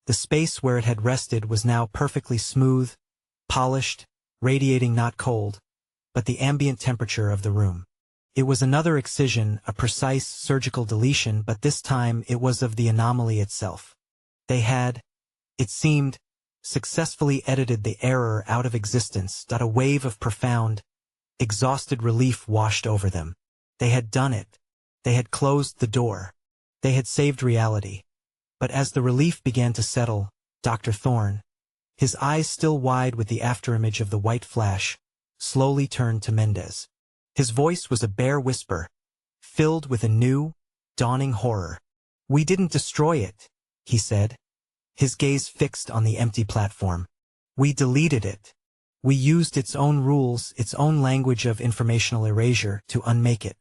The space where it had rested was now perfectly smooth, polished, radiating not cold, but the ambient temperature of the room. It was another excision, a precise surgical deletion, but this time it was of the anomaly itself. They had, it seemed, successfully edited the error out of existence. A wave of profound, exhausted relief washed over them. They had done it. They had closed the door. They had saved reality. But as the relief began to settle, Dr. Thorne, his eyes still wide with the afterimage of the white flash, slowly turned to Mendez. His voice was a bare whisper, filled with a new, dawning horror. "We didn't destroy it," he said, his gaze fixed on the empty platform. "We deleted it. We used its own rules, its own language of informational erasure to unmake it.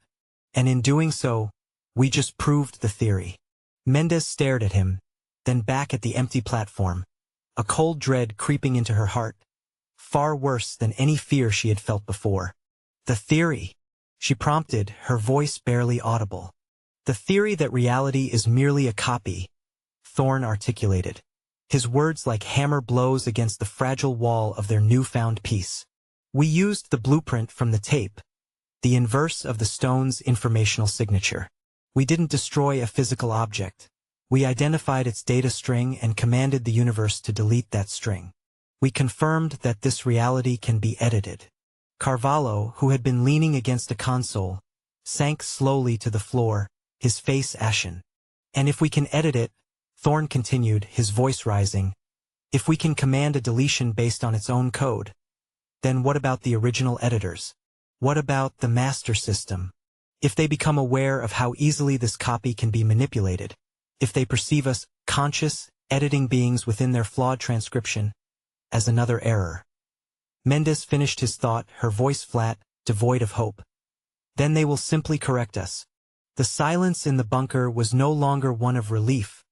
And in doing so, we just proved the theory." Mendez stared at him, then back at the empty platform, a cold dread creeping into her heart, far worse than any fear she had felt before. "The theory," she prompted, her voice barely audible. "The theory that reality is merely a copy," Thorne articulated, his words like hammer blows against the fragile wall of their newfound peace. "We used the blueprint from the tape, the inverse of the stone's informational signature. We didn't destroy a physical object. We identified its data string and commanded the universe to delete that string. We confirmed that this reality can be edited." Carvalho, who had been leaning against a console, sank slowly to the floor, his face ashen. "And if we can edit it," Thorne continued, his voice rising, "if we can command a deletion based on its own code, then what about the original editors? What about the master system? If they become aware of how easily this copy can be manipulated, if they perceive us, conscious, editing beings within their flawed transcription, as another error." Mendez finished his thought, her voice flat, devoid of hope. "Then they will simply correct us." The silence in the bunker was no longer one of relief,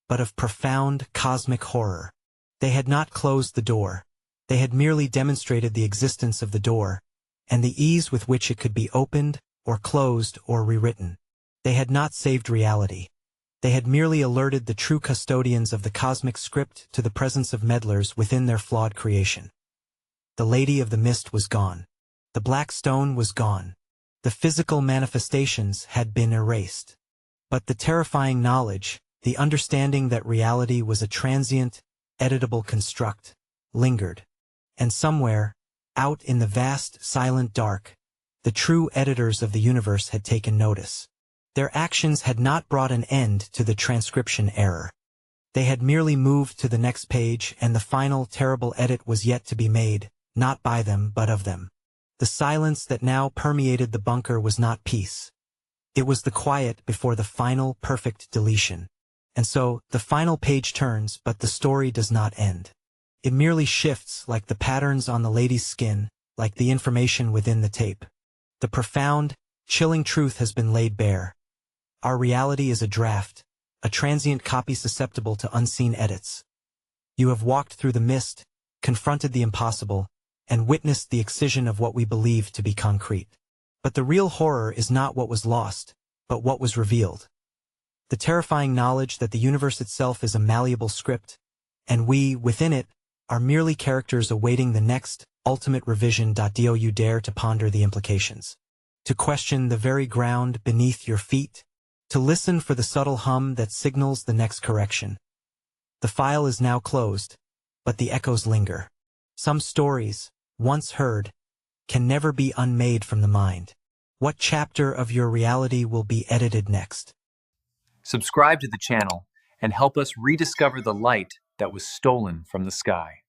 but of profound cosmic horror. They had not closed the door. They had merely demonstrated the existence of the door, and the ease with which it could be opened, or closed, or rewritten. They had not saved reality. They had merely alerted the true custodians of the cosmic script to the presence of meddlers within their flawed creation. The Lady of the Mist was gone. The black stone was gone. The physical manifestations had been erased. But the terrifying knowledge, the understanding that reality was a transient, editable construct, lingered. And somewhere, out in the vast, silent dark, the true editors of the universe had taken notice. Their actions had not brought an end to the transcription error. They had merely moved to the next page, and the final terrible edit was yet to be made, not by them but of them. The silence that now permeated the bunker was not peace. It was the quiet before the final perfect deletion. And so, the final page turns, but the story does not end. It merely shifts, like the patterns on the lady's skin, like the information within the tape. The profound, chilling truth has been laid bare. Our reality is a draft, a transient copy susceptible to unseen edits. You have walked through the mist, confronted the impossible, and witnessed the excision of what we believe to be concrete. But the real horror is not what was lost, but what was revealed. The terrifying knowledge that the universe itself is a malleable script, and we, within it, are merely characters awaiting the next, ultimate revision. Do you dare to ponder the implications? To question the very ground beneath your feet? To listen for the subtle hum that signals the next correction? The file is now closed, but the echoes linger. Some stories, once heard, can never be unmade from the mind. What chapter of your reality will be edited next? Subscribe to the channel and help us rediscover the light that was stolen from the sky.